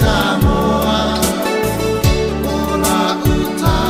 Sāmoa, ola uta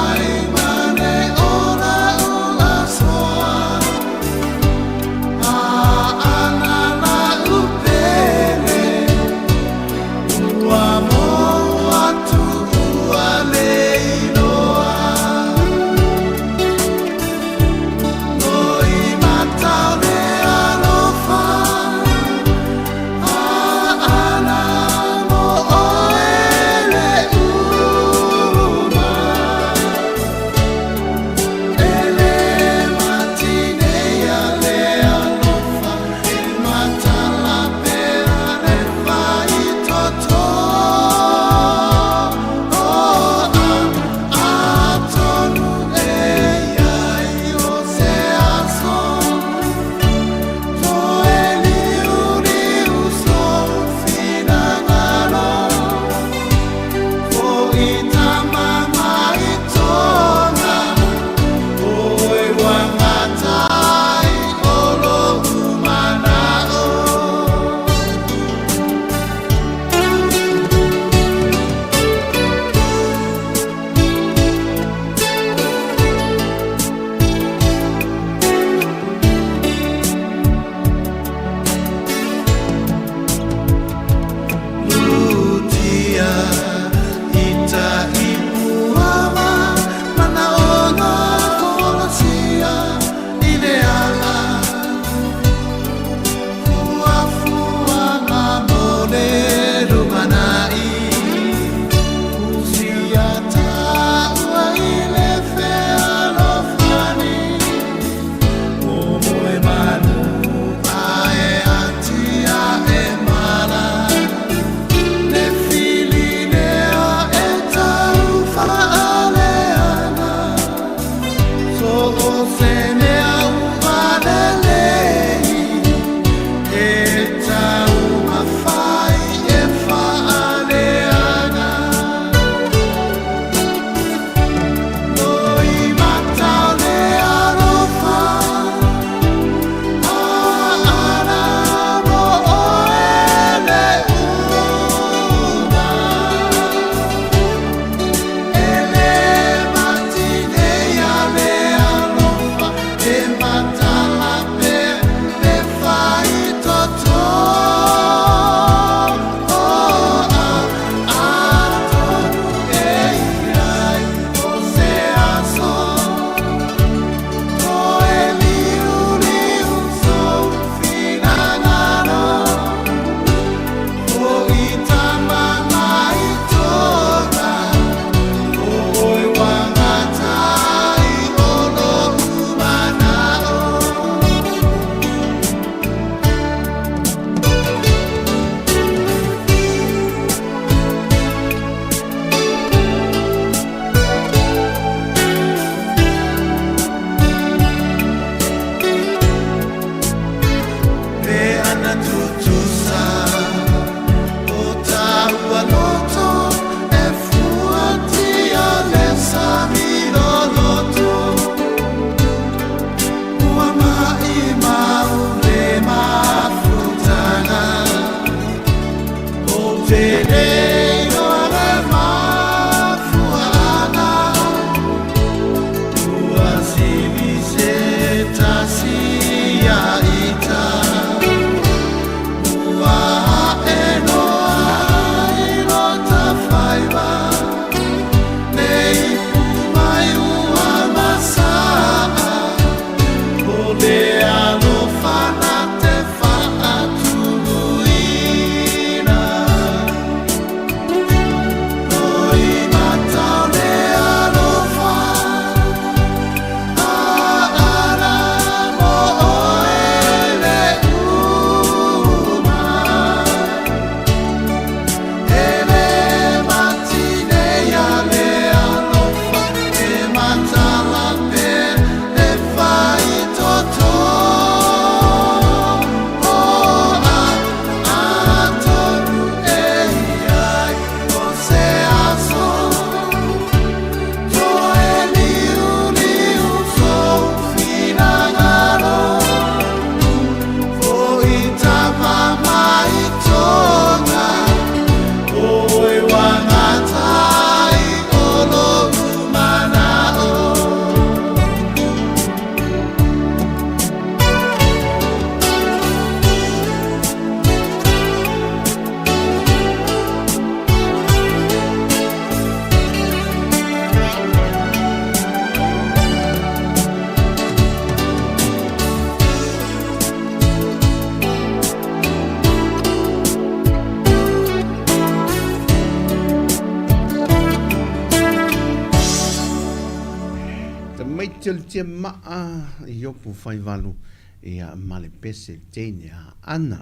mai te maa I opu whai walu e a male pese teine a ana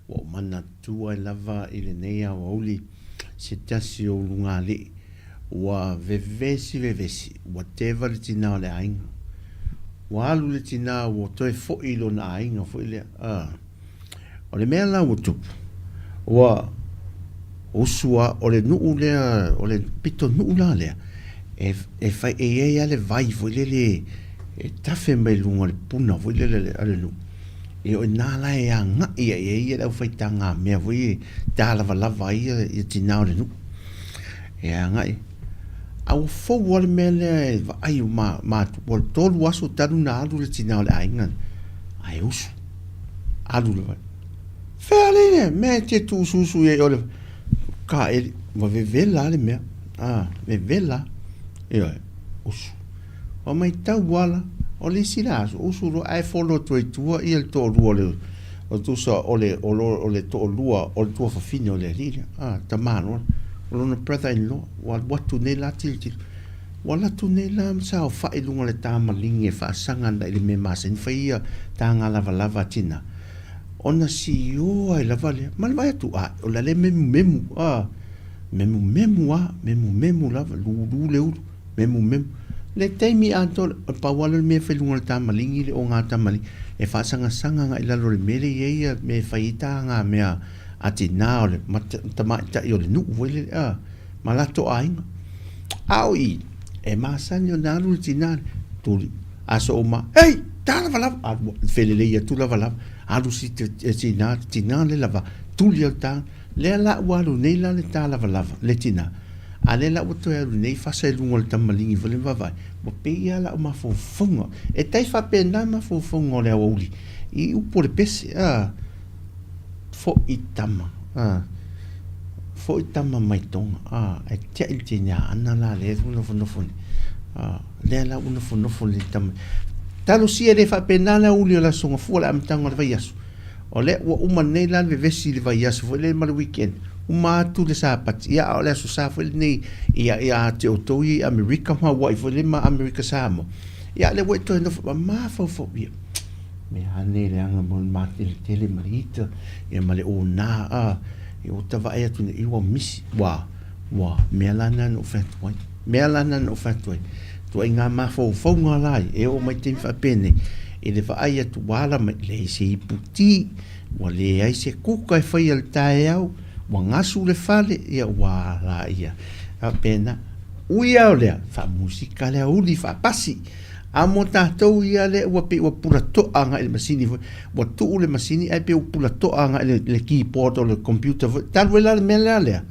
wa o mana tua lava I le neia wa uli se tasi o lunga li wa vevesi wa teva le tina o le ainga wa alu le tina o toe fo ilo na ainga fo ile o le mea la o tupu wa usua o le nuu lea o le pito nuu la lea e fai e ale vai fo le e tafe mai lunga le puna fo le ale lu e o nala e anga e le fai tanga mea fo ta lava e tina le nu e anga au fo wale mele ai ma wal tolu waso tanu na alu le tina le ainga ai usu alu le vai fea me te tu susu e ole ka e va vela le mea vela e usu o mai tau wala o le silaso usu ro ai folo toi tua I el to ruole o tu so ole to lua o tu fa fine o le ria tamano o no brother in law what to ne la til wala tu ne la sa fa I lunga le tama linge fa sanga na le me masen fa ia tanga lava tina ona si o ai lava le mal vai tu o la le memu lava lu le memu le taimi antol pa wala me fe lunga le tama lingi le o nga tamali e fa sanga nga I lalo le mele ia me fa ita nga mea ati na ole tama ta yo le nu wele malato ainga ai e masanyo na lu tina tuli aso ma hey ta lava fele le ia tu lava alu si tina le lava tuli ta le la walu nei la le ta lava le tina ale la o toe alu nei fasa I lunga le tamalingi vale vavai mo pe ia la o mafofonga e tai fa pena mafofonga o le auli I upo le pese fo itama mai tonga e tia il tina ana la le unofoni le la unofoni tama talo sia le fa pena la uli o la songa fu la amtanga le vaiasu o le wa uma nei la le vesi le vaiasu fo le mal weekend uma tu le sapat ia o le so sa fo nei ia te otoi America ma wa fo le ma America Sāmoa ia le we to no ma fo me ane le anga mo ma tele marita ia ma le o na e o tava ia tu I wa misi wa me lana no fatoi tu inga ma fo nga lai e o mai tin fa pene e le va ai tu wala mai le se puti wa le ai se kuka e fai al tae au wa ngasu le fale ia wala ia a pena uia o lea fa musika le uli fa pasi a mo tātou ia le ua pe ua pula toanga I le masini wa tuu le masini ai pe ua pula toanga I le keyboard o le computer talu la le mele lea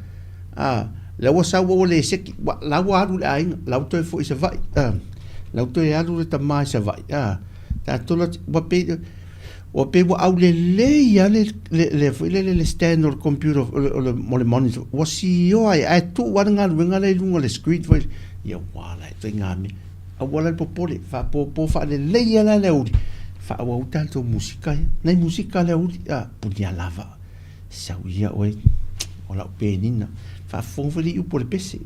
la ua sa ua le seki la ua alu le ainga la ua toi fo I se vai la ua toi alu le tamai se vai tātola ua pe ua au le ia le stand o le computer o le monitor ua si o ai tu wana ngā luenga le lunga le screen foi ia wala e toi ngā me a wala le popole fa po fa le leia la le uri fa ua utalto musika nei musika le uri punia lava sauia oi o la penina fa fonfali u por pese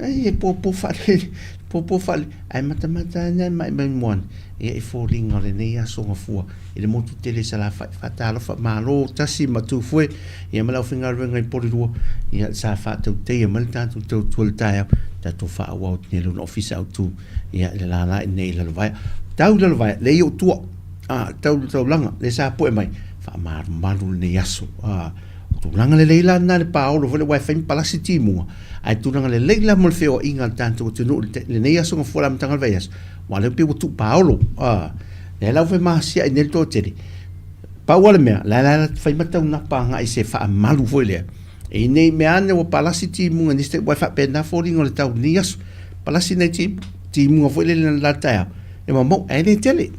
ai po fa ai mata na mai mon e falling ole nei aso ngafua ele motu tele sala fa talo fa malo tasi matu foi e mala finga renga por ru e sa fa tu te mal tanto tu ta tu fa wa ne lo office out tu e la nei la vai tau la vai le yo tu tau langa le sa po mai fa malu nei aso tu langa le leila na le paolo vole wa fa palasi timu ai tu langa le leila mo feo inga tanto tu no le nei aso ngafua la mtanga veias wale pe tu paolo le la fe masia in el toteri pa wale me la fa mata una panga I se fa malu vole e nei me ane o palasi timu ni ste wa fa pena falling o tau nias palasi nei timu vole la ta e mo ene tele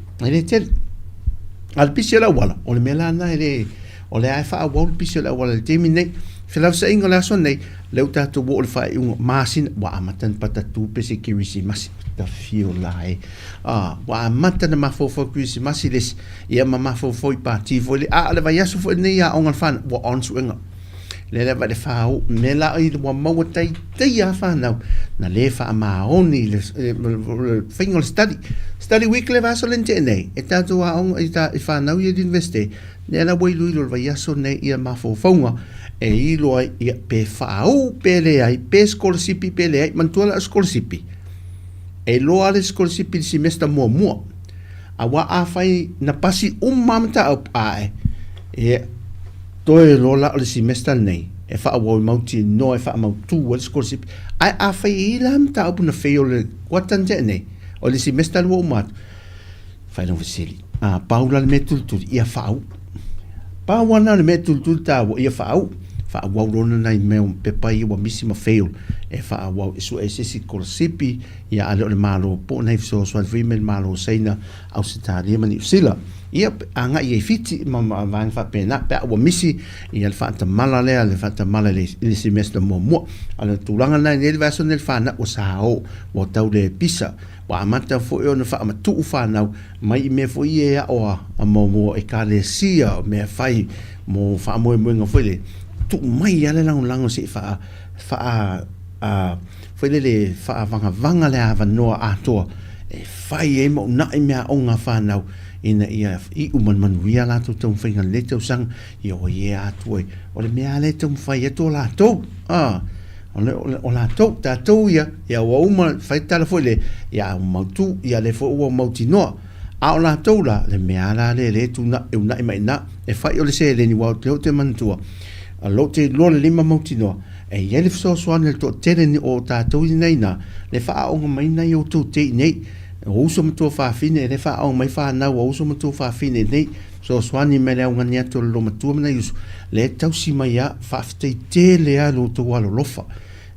al pisela wala o le melana ele o le ai fa wal pisela wala le temi nei fela sa inga la son nei le uta to wol fa un masin wa amatan patatu pe security mas ta feel lai wa amatan ma fo security masiles ia ma fo foi parti vole le va yasu fo nei a ongal fan wa on suenga le va le fau me la i mo mo tai tai a fa na le fa ma oni le finger study week le va so lente nei e tanto a on i ta fa na i investe le la voi lui lo va ya so nei ia ma fo fonga e i lo i pe fau pe le ai pe scholarship pe le ai man tu la scholarship e lo ale scholarship si mesta mo a wa a fai na pasi mamta op ai e toi lo la le semester nei e fa wo mauti no e fa mautu o scholarship ai a fa i lam ta op na feo le watan te nei o le semester wo mat fa no veseli a paula le metul tu ia fa pa wana le metul tu ta wo ia fa fa wo lo na me pe pa i wo misi ma feo e fa wo su e se scholarship ia ale le malo po nei so so vi me malo seina au sitaria mani sila ia anga ia fiti ma van fa pena pe o misi ia fa ta mala le semester mo ala tulanga na ni verso nel fa na o sao o tau le pisa wa mata fo e no fa ma tu fa na mai me fo ia o mo e kalesia me fai mo fa mo nga fo le tu mai ala lango se fa fo le fa vanga le ava no ato e fai e mo na me onga fa na ina ia I man wia la to tong finga le to sang yo ye atoi o le mea le tong fai to la to o la to ta to ya wa uma fai tala foi le ya mau tu ya le fo o mau tino a o la to la le mea la le tu na e una mai na e fai o le se le ni wa te man tu a lo te lo le lima mau tino e ye le so so an to te ni o ta to nei na le fa o mai na yo to te nei o uso mo fa fine le fa o mai fa na o uso mo fa fine nei so swani me le nga nia to lo mo na uso le tau si mai ya fa te le a lo to walo lofa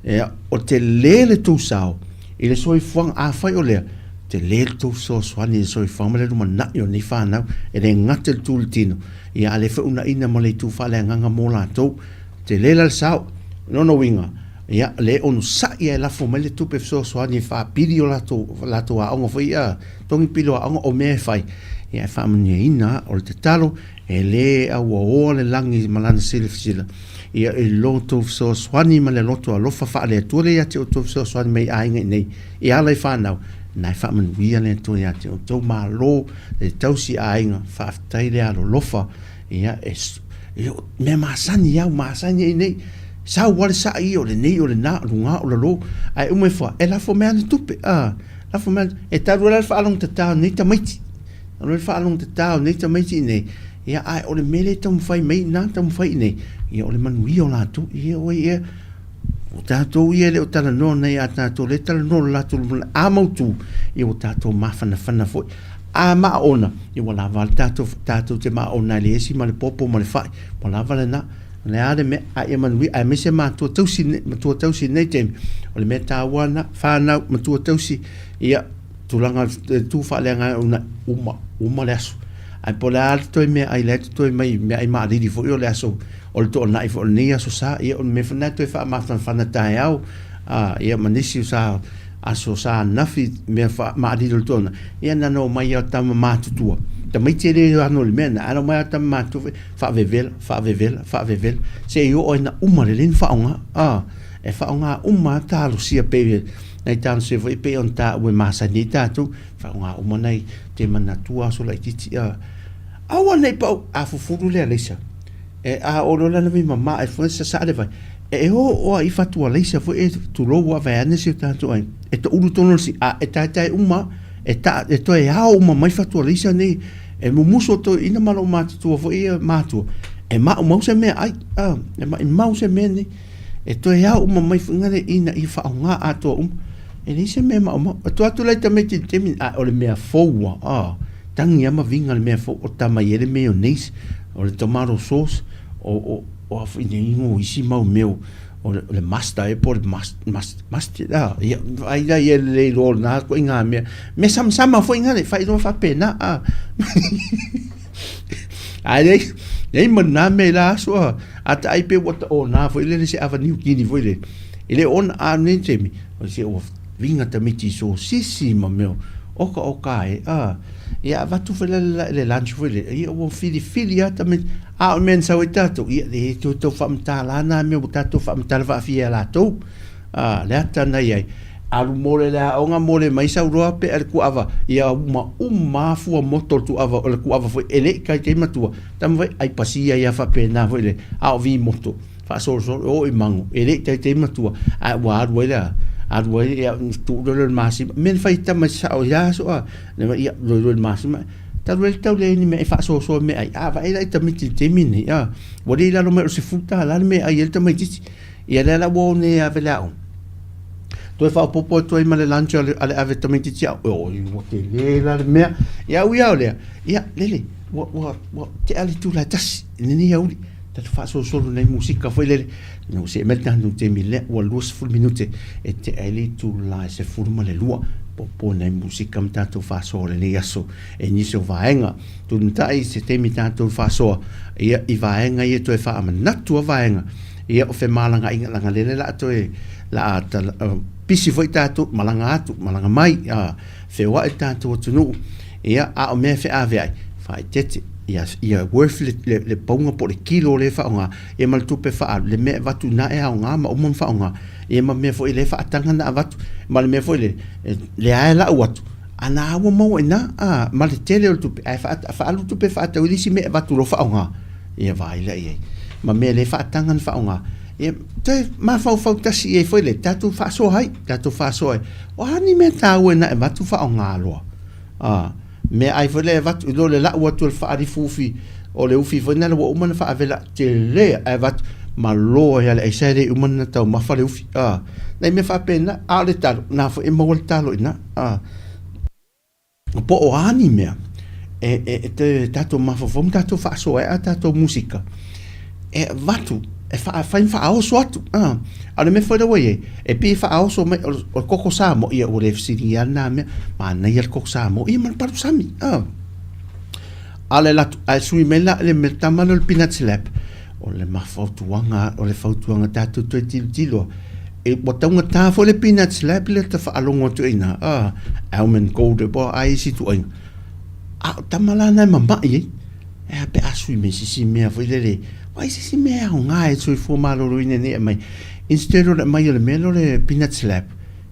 e o te le tu sao ile so ifang a fa o le te le tu so swani so ifang le mo na yo ni fa na e le ngate tu tino ia le fa una ina mo le tu fa le nga mo la to te le la sao no winga ia le onu sa ia la fo mele tu pe so ni fa pidio la to a ngo foi a tongi pilo a o me fai ia fa mani ina o te talo e le a o le langi malana silfsila ia e loto so ni male loto a lofa fa le tu le ia te to so ni mai ai nei ia le fa na na fa man wia le to ia te to ma lo e tausi ai nga fa tai le a lofa ia es me masani ia masani nei sa wale sa I o le nei o le na lunga o le lo ai ume fa e la fo me ane tupe la fo me e taru la fa along te tau nei ta maiti la fa along te tau nei ta maiti nei ia ai o le mele tam fai mei na tam fai nei ia o le manui o la tu ia o ia o tatou ia le o tala no nei a tatou le tala no la tu a mautu ia o tatou mafana fana foi a ma ona ia wala val tatou te ma ona le esi ma le popo ma le fai wala val na le ade me a e manui a me se ma tu tausi nei tem o le me tawana fa na ma tu tausi ia tulanga tu fa le nga uma le aso ai pola to me ai le to me ai ma di fo yo le aso o to na fo ni aso sa ia o me fa to fa ma fa na tai au ia manisi sa aso sa nafi me fa ma di to na ia na no mai ya tam ma tu da mai te le ano le mena ana mai ta ma tu fa vevel se yo o na uma le fa nga e fa nga uma ta lu sia pe nei tan se voi pe on ta we ma sa ni ta tu fa nga uma nei te mana tu aso la titi a wa nei pa a fu fu le lesa e a o lo la mi mama e fo sa le vai e o I fa tu le sa fo e tu lo wa va ne se ta tu e to ulu tono si a e ta uma e to e a uma mai fa tu le sa nei e muso to ina malo matu tu fo ia matu e ma se me ai e ma se me ni e to ia uma mai fungale ina I fa nga ato e ni se me ma to atu lai tame te min a o le mea foua tangi ama vinga le mea fo o tama ele mayonnaise o le tomato sauce o afine ingo isi mau meu o le masta e por masta ia ai da ia le lo na ko inga me sama foi inga le fai no fa pena ai nei man na me la so at ai pe what o na foi le se avenue kini foi le ele on a nem temi o se o vinga tamiti so sisi ma meu oka e ia va tu le lunch foi le ia o fili ata me a men sa wita to ia le to famtala na me to famtala fa fia la to le ata na ia alu mole la onga mole mai sa roa pe al kuava ia uma fu motor tu ava o kuava foi ele kai ke matua tam vai ai pasia ia fa pena foi le a vi moto fa so o i mango ele kai ke matua a wa wela a wela ia tu do masi men fai tam sa o ya so le ia do masi ta wel tau le ni me fa so me ai a vai lai tam ti mini ya wodi la no me se futa la me ai el tam ti ia la wo ne a vela toi fa popo toi male lancho ale ave tomenti tia o te le la me ya wi ole ya lele what te ali tu la tas ni ya uli ta fa so nei musica foi le no se metna no te mille o lus ful minute e te ali tu la se forma le lua popo nei musica mta tu fa so le ni aso e ni so vaenga tu ntai se te mita tu fa so ia I vaenga ia tu fa na tu vaenga ia o fe malanga inga langa le la to la ta pisi foi tatu malanga mai fe wa tatu tunu ia a me fe ave ai fai tete ia worth le ponga por kilo le fa nga e mal tu pe fa le me vatu na e nga ma o mon fa nga e ma me foi le fa tanga na vatu mal me foi le ai la watu ana wo mo ina mal tele tu pe fa alu tu pe fa ta uli si me vatu lo fa nga ia vai le ia ma me le fa tanga fa nga e te ma fa tasi e foi le tatu fa so hai o hani me ta wena e vatu fa nga lo me ai foi le vatu lo le la watu fa ri fufi o le ufi foi na lo o man fa avela te le e vatu ma lo ya le sai le o man ta ma fa le ufi nei me fa pena a le ta na fo e mo ta lo ina po o hani me te tatu ma fa tatu fa so e tatu musica e vatu e fa ao soatu ale me foi da way e pi fa ao so o koko Sāmoa ia o le fsiriana me ma na ia koko Sāmoa ia man paru sami ale la ai sui mela le metamano le peanut slap o le mafautuanga o le fautuanga tatu to tilo e botonga ta fo le peanut slap le ta fa alongo to ina almond gold bo ai si tu ai tamala na mama e pe asui me si me foi le wai si me a nga e sui fo malo ruine ne mai instead of mai le melo le peanut slap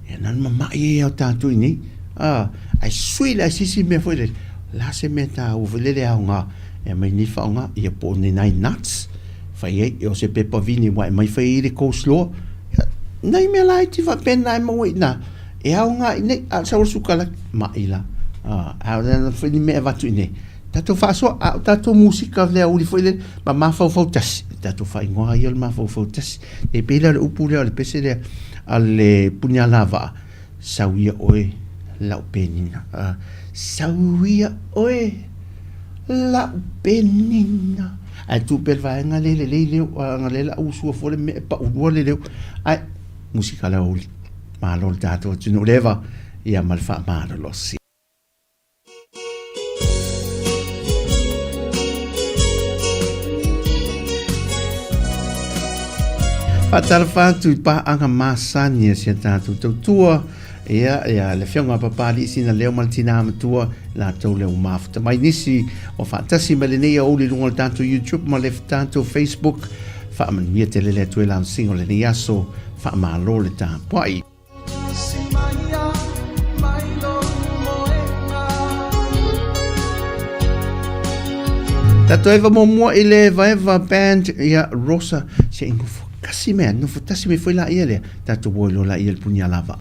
e nan mama e o tanto ni ai sui la si me foi le la se meta o vele le nga e mai ni fa nga e po ni nai nuts fai e o se pepa vini mai fai le coleslaw nei me lai ti va pena mo ina e a nga ne a sa sukala mai la a na foi ni me va tu ni tato faso tato musica le uli foi le ma fa tas tato fa ingoa ia ma fa tas e pela le upu le pese le alle punyalava sawia oe la penina sawia oe la penina a tu per va ngale le ngale la usu fo le me pa u le ai musica la uli ma lo tato tu leva ia mal fa ma lo si Fatal fatu pa anga masani sia tatu Tautua ia le fionga papali sina leo maltina matua la tau leo mafuta mai nisi o fatasi malenia o li lunga tanto YouTube ma le tanto Facebook fa man mia tele le tu lan singo le niaso fa ma lo le ta poi Tato eva mo ile eva band ia Rosa se ingo kasi me no futasi me foi la ele tato vuelo la il punyalava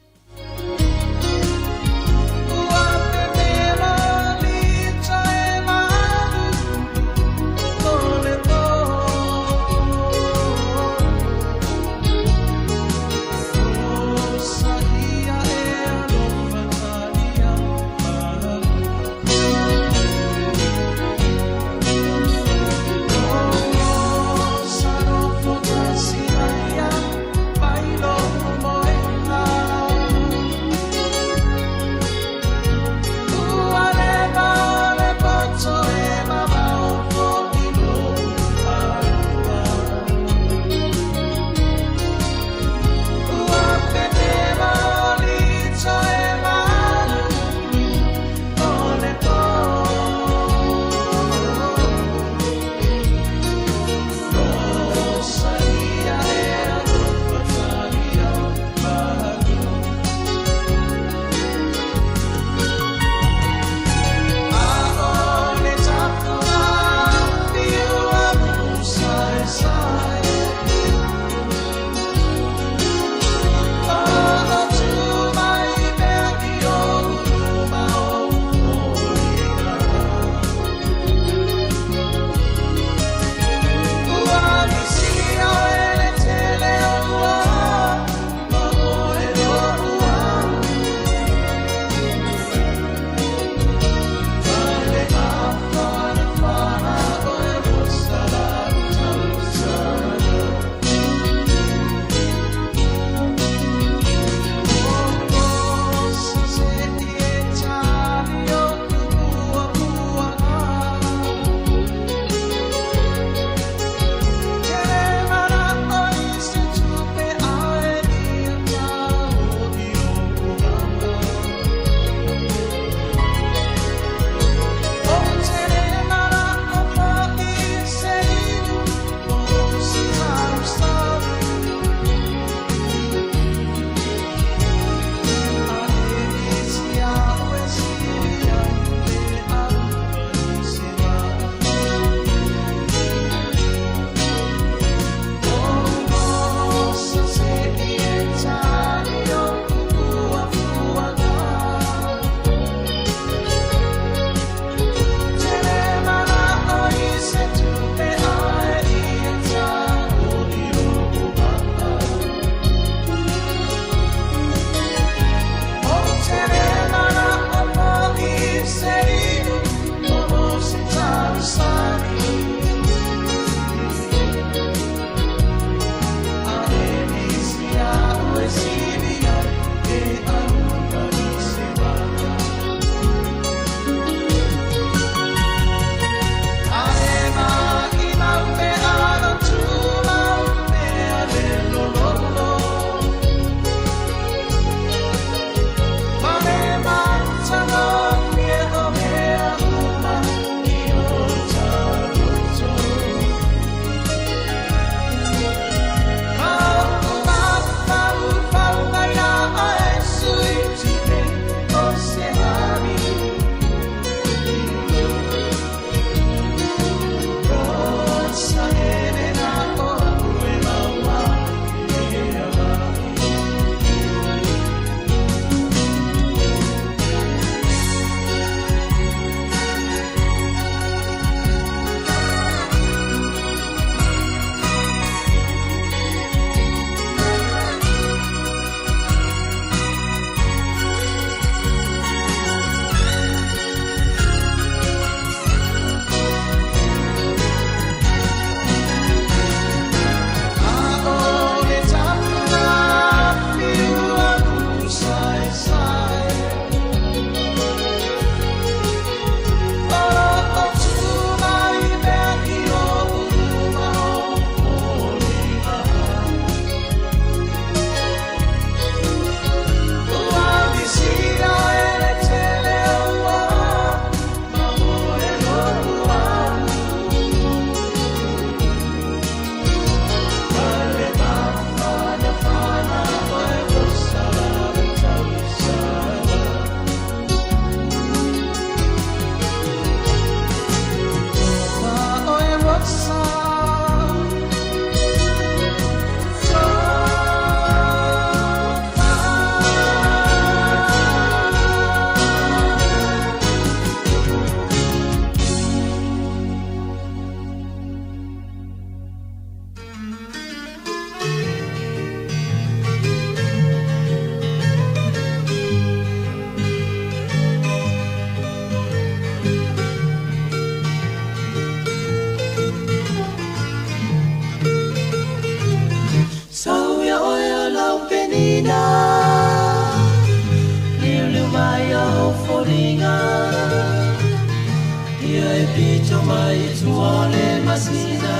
mai tuole masina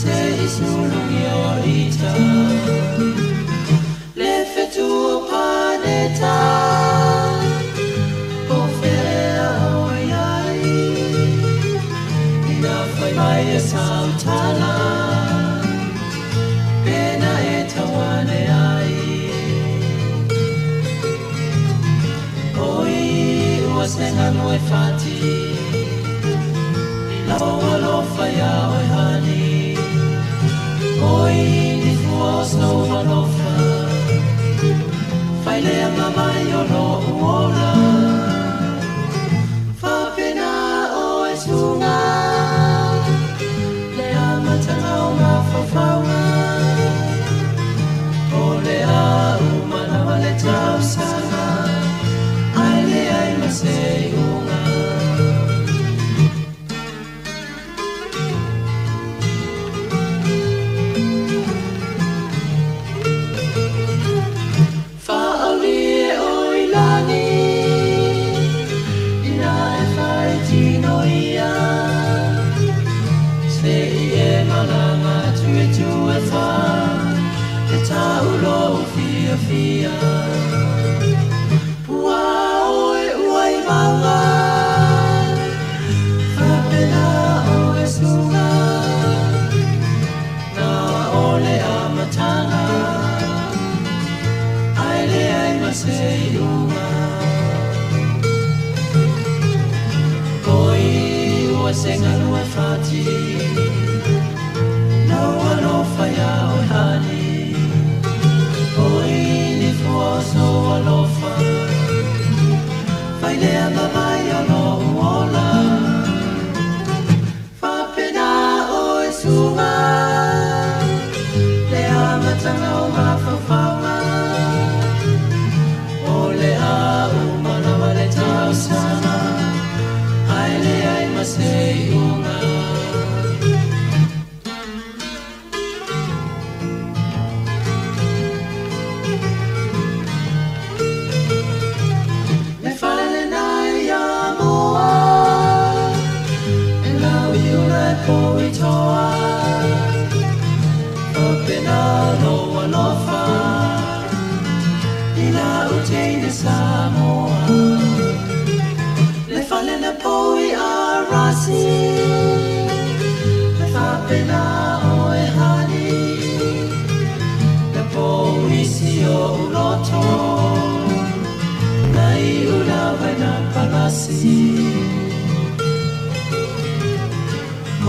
se isulungio ita le fetu paneta o fea oiai ina fai mai e sautala pena e tawane ai oi ua senga noe fati la walofa ya oi hani oi ni fuos no walofa fai lea mamai o no uola fa pena o e sunga lea matanga o mafafaua o lea umana wale tau sana ai lea i masei unga Fia Pua oe uai maua Whapena oe sunga Nā ole a matanga Aile ai masei unga Koi ua senga nua whati No ano whaia oe hani so alofa fai lea mamai o no uola fa pena o e sunga lea matanga o mafafaua o lea umana wale tau sana ai lea i masei unga Toa Opena no alofa Ina utene Sāmoa Le fale na poi a rasi Le fapena o e hani Le poi si o uloto Nai ula vaina palasi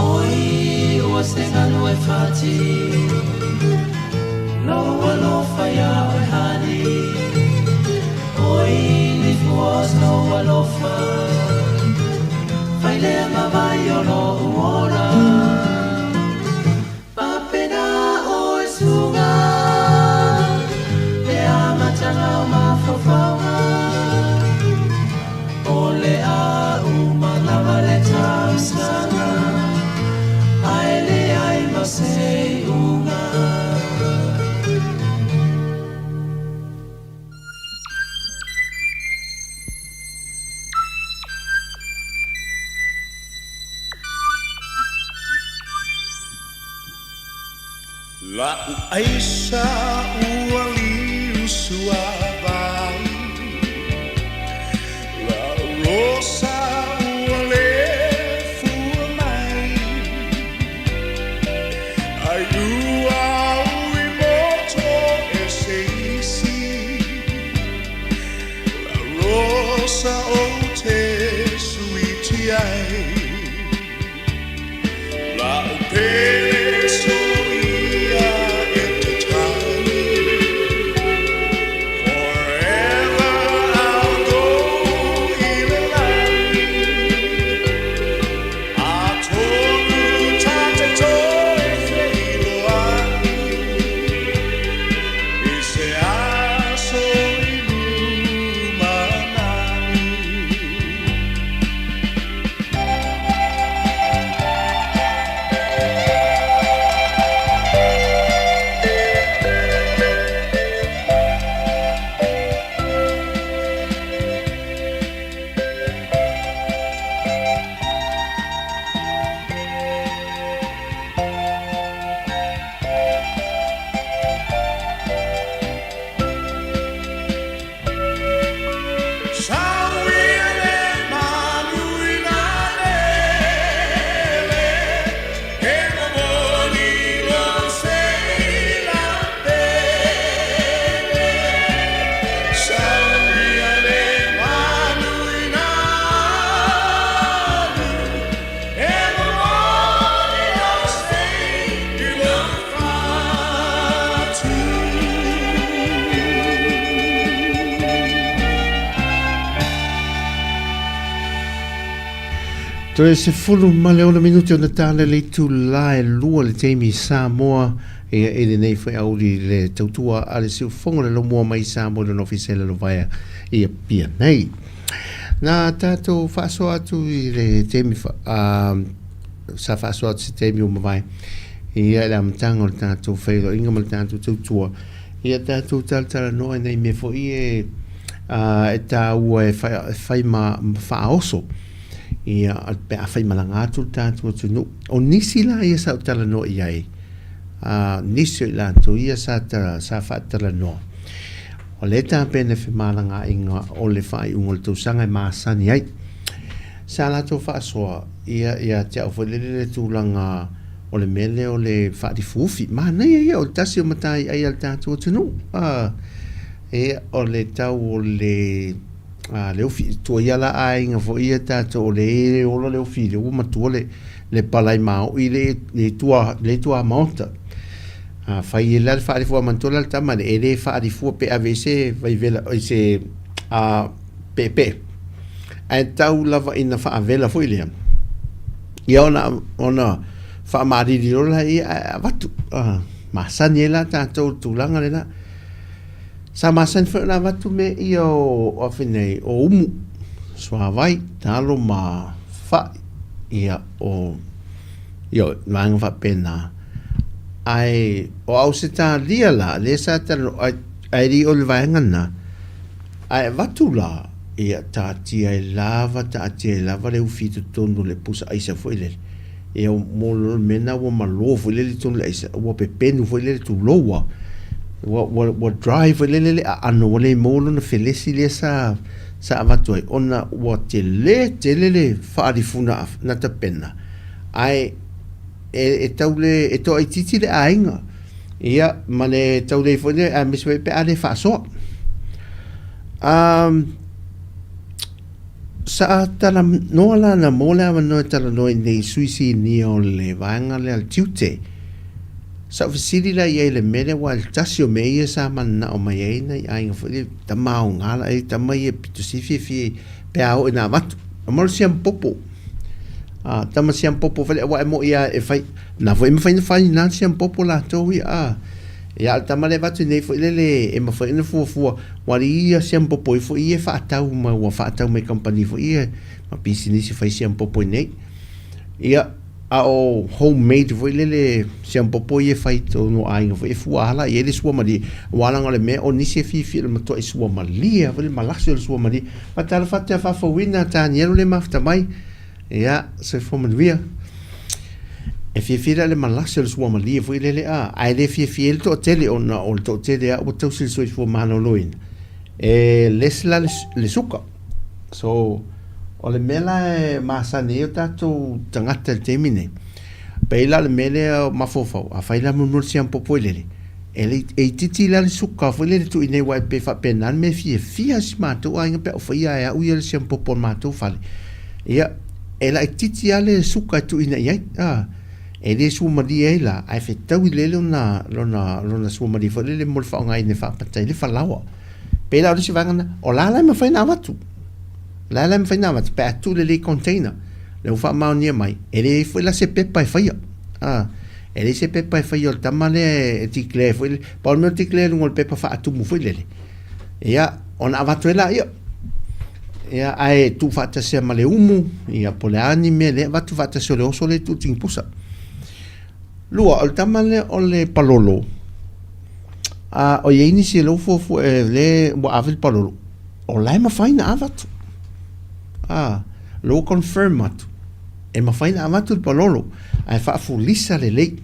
Oi, ua senga noe fati Loa lofa ya oi hani Oi, ni fuos loa lofa Fai lea mawai o no uora Papena oe sunga Lea matanga o mafafaua O lea umalawa le tau sanga Sei unga La aisa ua liu suavai La rosa ua le fuamai Ai ua ui moto e seisi La rosa o te suiti ai La pele soia e te tai Toe se fulu ma le ona minuti ona tale le tu la e lua le teimi Sāmoa e le nei whai auri le Tautua a le siu fonga le lo mua mai Sāmoa le nofisele lo vaia i a pia nei. Nā tātou whaaso atu i le teimi sa whaaso atu si teimi o mawai i a le amatanga o le tātou whailo inga ma le tātou Tautua i a tātou talatala noa nei me fo i e tā ua e whai ma whaaoso i a pe a whai malanga atu tātou tunu o nisi la i a sa utala no i ai nisi i la tu i a sa whaatala no o le tā pene whi malanga inga o le whai ungo le tausanga i maasani ai sa la tō whaasoa i a te au whalele tūlanga o le mele o le whaati fufi ma nei ia o le tasi o matai ai al tātou tunu e o le tau o le le ofi tua ia la ainga fo ia tātou o le ola le ofi le ua matua le palai mao i le tua maota fai e la le whaari fua mantola le tama e le whaari fua pe avese vai vela o se pepe ai tau lava ina whaavela fo ilea ia ona whaamariri rola i watu masani e la tātou tūlanga le la sa masan fa na watu me i o whenei o umu soa vai talo ma fa ia o manga fa pena ai o au se tā lia la le sa talo ai ri o le vaenga na ai watu la ia tā tia e lava le ufitu tonu le pusa aisa fo ile e o molo mena o malo fo ile tonu le aisa o pepenu fo ile tu loa what drive le ano le molo na felesi le sa avatu ai ona what le fari funa na ta pena ai e taule e to ai titi le ainga ia male taule fone a miswe pe ale fa so sa tala no la na mola no tala no nei suisi ni o le vanga le al tiute sa fisili la ia le mele wa il tasio me ia sa mana o mai ai nei ai ngafuli tamau ngala ai tamai e pitusifi fi pe au ina matu amor siam popo tama siam popo vale wa mo ia e fai na foi me fai na siam popo la to ia ia tamale vatu nei foi le e ma foi na fu wa ia siam popo i foi e fa tau ma wa fa tau me company foi ia ma business fai siam popo nei ia o homemade foi le siam popo e fai to no ai foi fuala e le sua mali wala ngale me o nisi fi le mato e sua mali foi malaxio le sua mali patal fatte fa wina tanielo le mafta mai ia se fo via e fi le malaxio le sua mali foi le ai le fi to tele ona o to tele o to sil so fo manoloin e lesla le suka so o le mela masane o tātou tangata le temine peila le mele mafofau a faila munur siam popo lele e titi la le suka foi le tu ine wai pe fa penan me fia si matou ainga pe o faia e au le siam popo matou fale ia ela titi ale suka tu ine ia e le su mari e la ai fe tau lele lona su mari foi le mol fa ngai ne fa patai le fa lawa peila o si vangana o la me fa na watu la me fai na mat pa tu le container le fa ma ni mai e le foi la se pepa e fai e le se pepa e fai o tamale ti cle foi pa no ti cle ngol pepa fa tu mu foi le ia on avatuela ia ai tu fa ta se male umu ia pole anime le va tu fa ta se le oso le tu tin pusa lua o tamale o le palolo o ye ini se lo fo le wa avel palolo o la ma fai na avatu lo confirm atu e ma fai na amatu il palolo ai fa fulisa le lei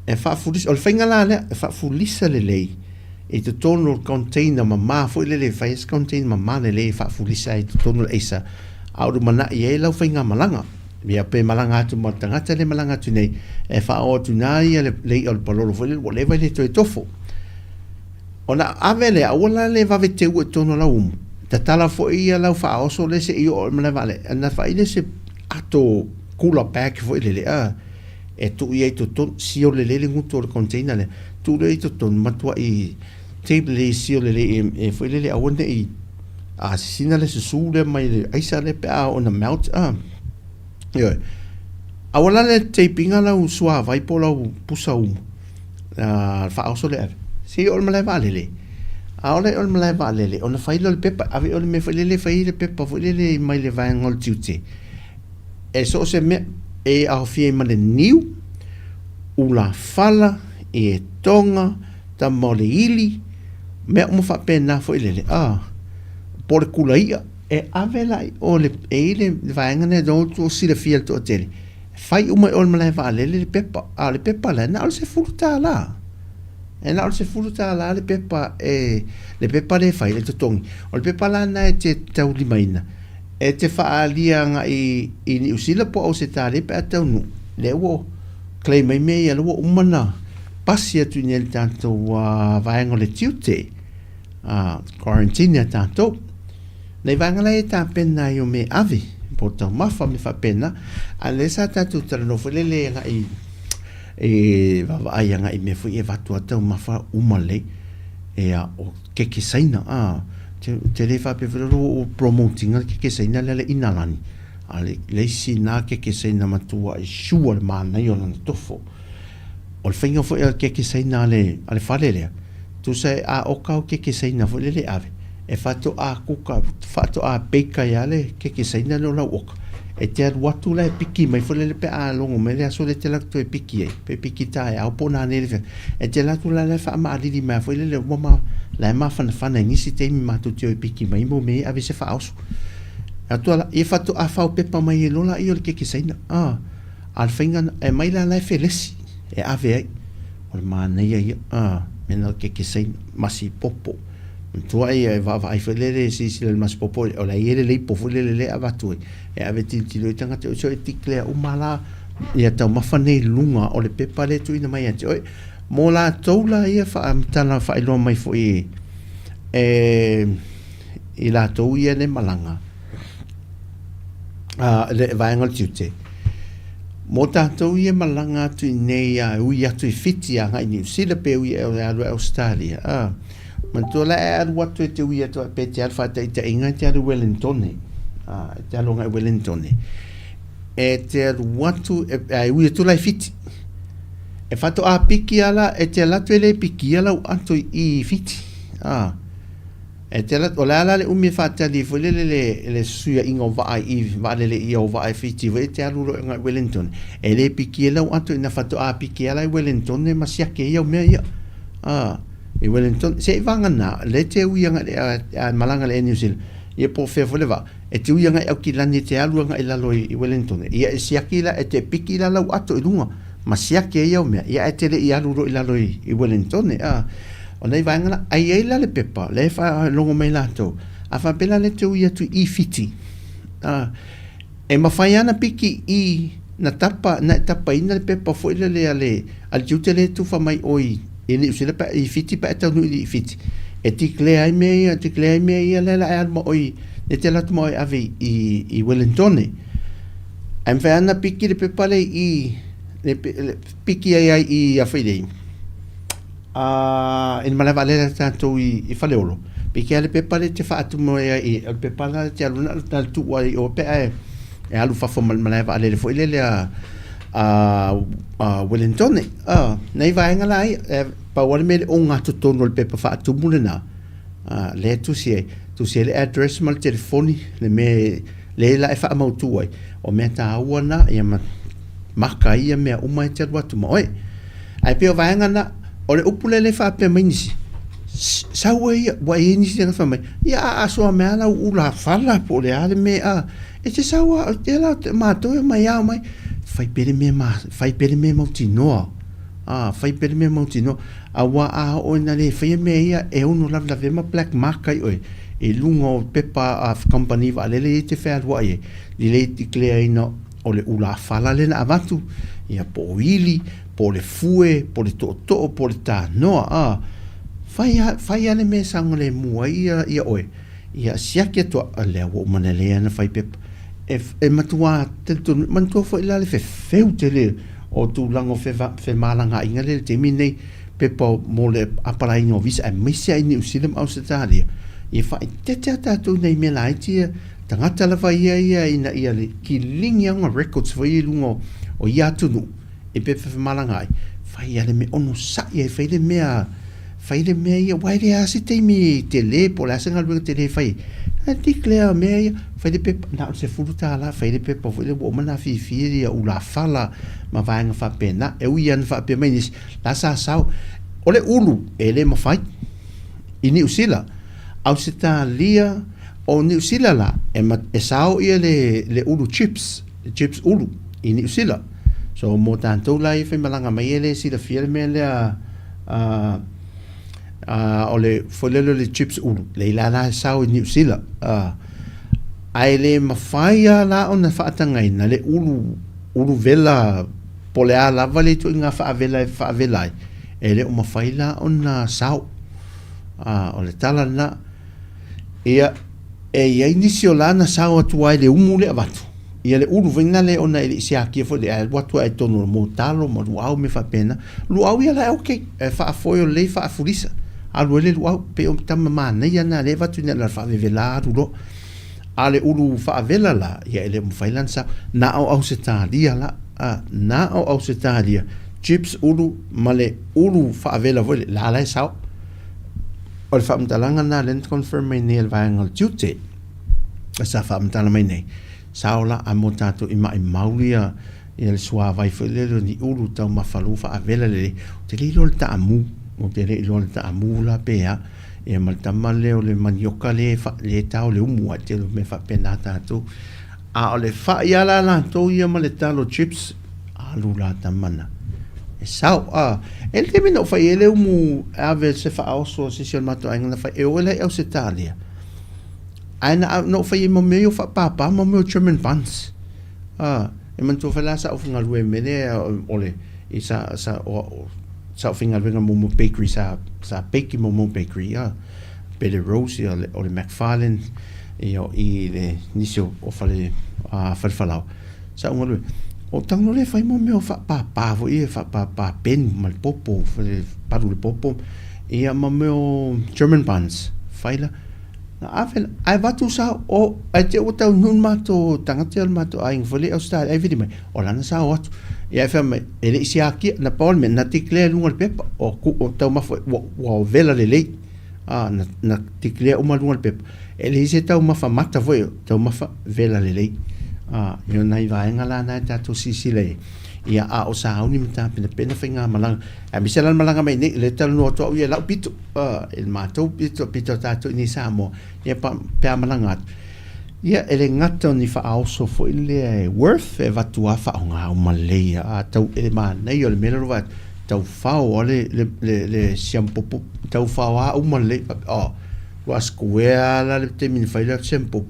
e fa fulisa o fainga la le fa fulisa le lei e to tono container ma foi le fai container ma le lei fa fulisa e to tono esa au mana e la fainga malanga via pe malanga tu mo tangata le malanga tu nei e fa o tu nai le lei o palolo foi le voleva le to tofo ona avele awala le va vete u tono la tala fo ia lau fa oso le se io me vale na fa ile se ato kula pack fo ile e tu ia to ton si o le nguto le container le tu le to ton matua i table si o le e fo ile awone i a sina le su le mai le aisa le pa on the mount Yo. Awala le tapinga la usua vai po la pusa fa auso le. Si ol mala valele. Aole ol mala valele. Ona failo le pepa, ave ol me faile faile pepa faile mai le vangol tiute. E so se me e a fie male niu ula fala e tonga ta mole ili me mo fa pena faile por kulaia e avela o le ele vangane do to si le fiel to tele. Fai uma ol mala valele le pepa, le pepa la na se furta la. E na se furta la le pepa le fai le totongi. O le pepa la na te tau limaina. E te whaalia nga i ni usila po au se tale pe atau nu. Le wo klei mai mei ala wo umana pasi atu ni el tanto vaengo le tiute. Quarantine tanto. Nei vangala e ta pena yo me ave. Po tau mafa me fa pena. Ale sa tatu tala no fulele nga i vavaaya nga i me fu e vatu atau mafa umale. O keke saina. Te le fa pe o promoting ke saina le inalani ale le sina ke saina matua e sure mana yo na tofo o finga fo ke saina le ale falele tu sai o ka ke saina fo le ave e fato kuka fato peka yale ke saina no la wok e te watu la piki mai fo le pe longo me le so le te la to e piki pe piki ta e pona ne e te la tu la le fa ma di ma fo le mama la ma fana ni si te ma tu te piki mai mo me ave se fa aus atola e fato fa pepa mai lola io ke saina al finga e mai la felesi e ave o ma ne ia me no ke saina masi popo tu ai va fele si le mas popo o la ile le popo le avatu e ave ti lo tanga te so etikle o mala ia ta ma fane lunga o le pepa le tu ina mai ati mo la toula ia fa tana fa ilo mai fo i la tou ia le malanga le vaenga tiute mo tatou ia malanga tu nei ui atu fiti a ngai ni sila pe ui Australia man to la watu te ui atu pe te alfa te inga te Wellington te alonga Wellington e te watu ui atu la fiti e fato piki ala e te la tele piki ala anto i fiti e te la ola le umi fata li fo le suya ingo va i va le i o va fiti ve te alu nga Wellington e le piki ala anto ina fato piki ala Wellington ne masia ke ia me ia e Wellington se vanga na le te uia nga malanga le New Zealand ia po fe fo le va e te uia nga ki lani te alu nga ila lo i Wellington ia e sia ki la e te piki la lau ato i lunga masia ke ia me ia e te le i alu ro ila lo i Wellington o nei vangana ai la le pepa le fa longo mai lato a fa pela le tu ia tu I fiti e mafaiana piki I na tapa ina le pepa fo ile le ale al jutele tu fa mai oi ele usile pa I fiti pa ta no I fiti e ti clea me ia le la al mo oi le te la tu mo ave I Wellington am fa ana piki le pepa le I le piki ai I a fidei in mala valera tanto I faleolo perché le pepale te fa tu mo I al pepala te aluna dal tu o pe e alu fa formal mala valera fo ile Wellington nei vai ngala pa wala me o ngato tono le pepa fa tu mulena le tu si le address mal telefoni le me le la fa mo tu o me ta wana ia maka ia me o mai te watu mo ai pe vai ngana o le upule le fa pe minisi sa wa ni si fa mai ya aso me ala ula fala po le ale me e te sa wa te la ma to mai ya mai fai pere me mo tino fai pere me mo tino wa o na le fai me ia e uno la ve ma black mark ai e lungo pepa of company va le te fa wa ye le ti clear ino o le ula fala le na avatu ia po ili po le fue, po le to, po le ta noa fai ale me sang le mua ia oe ia siaki to le o manele ana fai pep e matua te mantua fo ila le feu te le o tu lango fe malanga inga le te mine pepa mo le apara ingo visa e misia ini usilem Australia ia fai te tu nei me lai tia tangata la vai ia ina ia le kilingi anga records vai lungo o ia tunu e pepe malangai fai ale me ono sa ia fai le mea ia wai le asi te mi tele po la sanga lu tele fai a declare mea ia fai le pepe na se furuta la fai le pepe foi le wo mana fi ia ula fala ma vai nga fa pena e ui an fa pe mai nis la sa sao ole ulu ele ma fai ini usila au se lia o New Zealand la e sao ia le ulu chips ulu i New Zealand so mo tanto la i fe malanga mai ele si la fiel me le o le folelo le chips ulu le la sao i New Zealand ai le mafai la ona fa tangaina le ulu vela polea la vale tu nga fa vela ele o mafai la ona sao o le tala na ia ia inisio lana sao atu ai le umu le avatu ia le ulu vina le ona ele sia kia fo le watu ai tono mo talo mo luau me fa pena luau ia la okay e fa foi le fa furisa alu ele luau pe o tama mana ia na le vatu na fa vela rulo ale ulu fa vela la ia ele mo failan sa na au se talia la na au se talia chips ulu male ulu fa vela vo la sao o le whaamtalanga na lent confirm mai nei alvaenga Tuesday sa whaamtala mai nei saola a mo tātou i maulia i le sua vai whaelero ni uru tau mawhalu whaavela le te leilo le taamu o te leilo le taamu la pea e maltama leo le manioka le tau le umu a te me whapena tātou a o le whaiala la tau ia ma le talo chips a lula tamana sao ele te mena fai ele umu ave se fa oso se se mato ainga na fai e ole e se talia aina no fai mo me fa papa mo me German buns e man to fala sa ofinga lue mene ole e sa ofinga lue mo bakery sa bakery mo bakery Billy Rose ole McFarlane e le nisio o fale falfalau sa ngolue o tango le fai mo me fa pa vo e fa pa pen mal popo paru le popo e ma me German buns faila na avel ai vatu sa o te o tau nun mato tangatel mato ai vole o sta ai vidi mai o lana sa o e fa me ele si aki na paul me na tikle lunga le pepa o tau ma o vela le le na tikle o ma lunga le pepa ele se tau ma fa mata vo tau ma fa vela le le yo nai vaenga la na tatu sisile ia o sa uni mta pena finga malang a misela malanga mai ni le tal no to ia la pito el mato pito tatu ni Sāmoa ia pa malanga ia ele ngata ni fa also fo ile worth e vatua fa nga o malea tau ele ma nei o le mero va tau fa o le shampoo tau fa o male was square la le te min fa le shampoo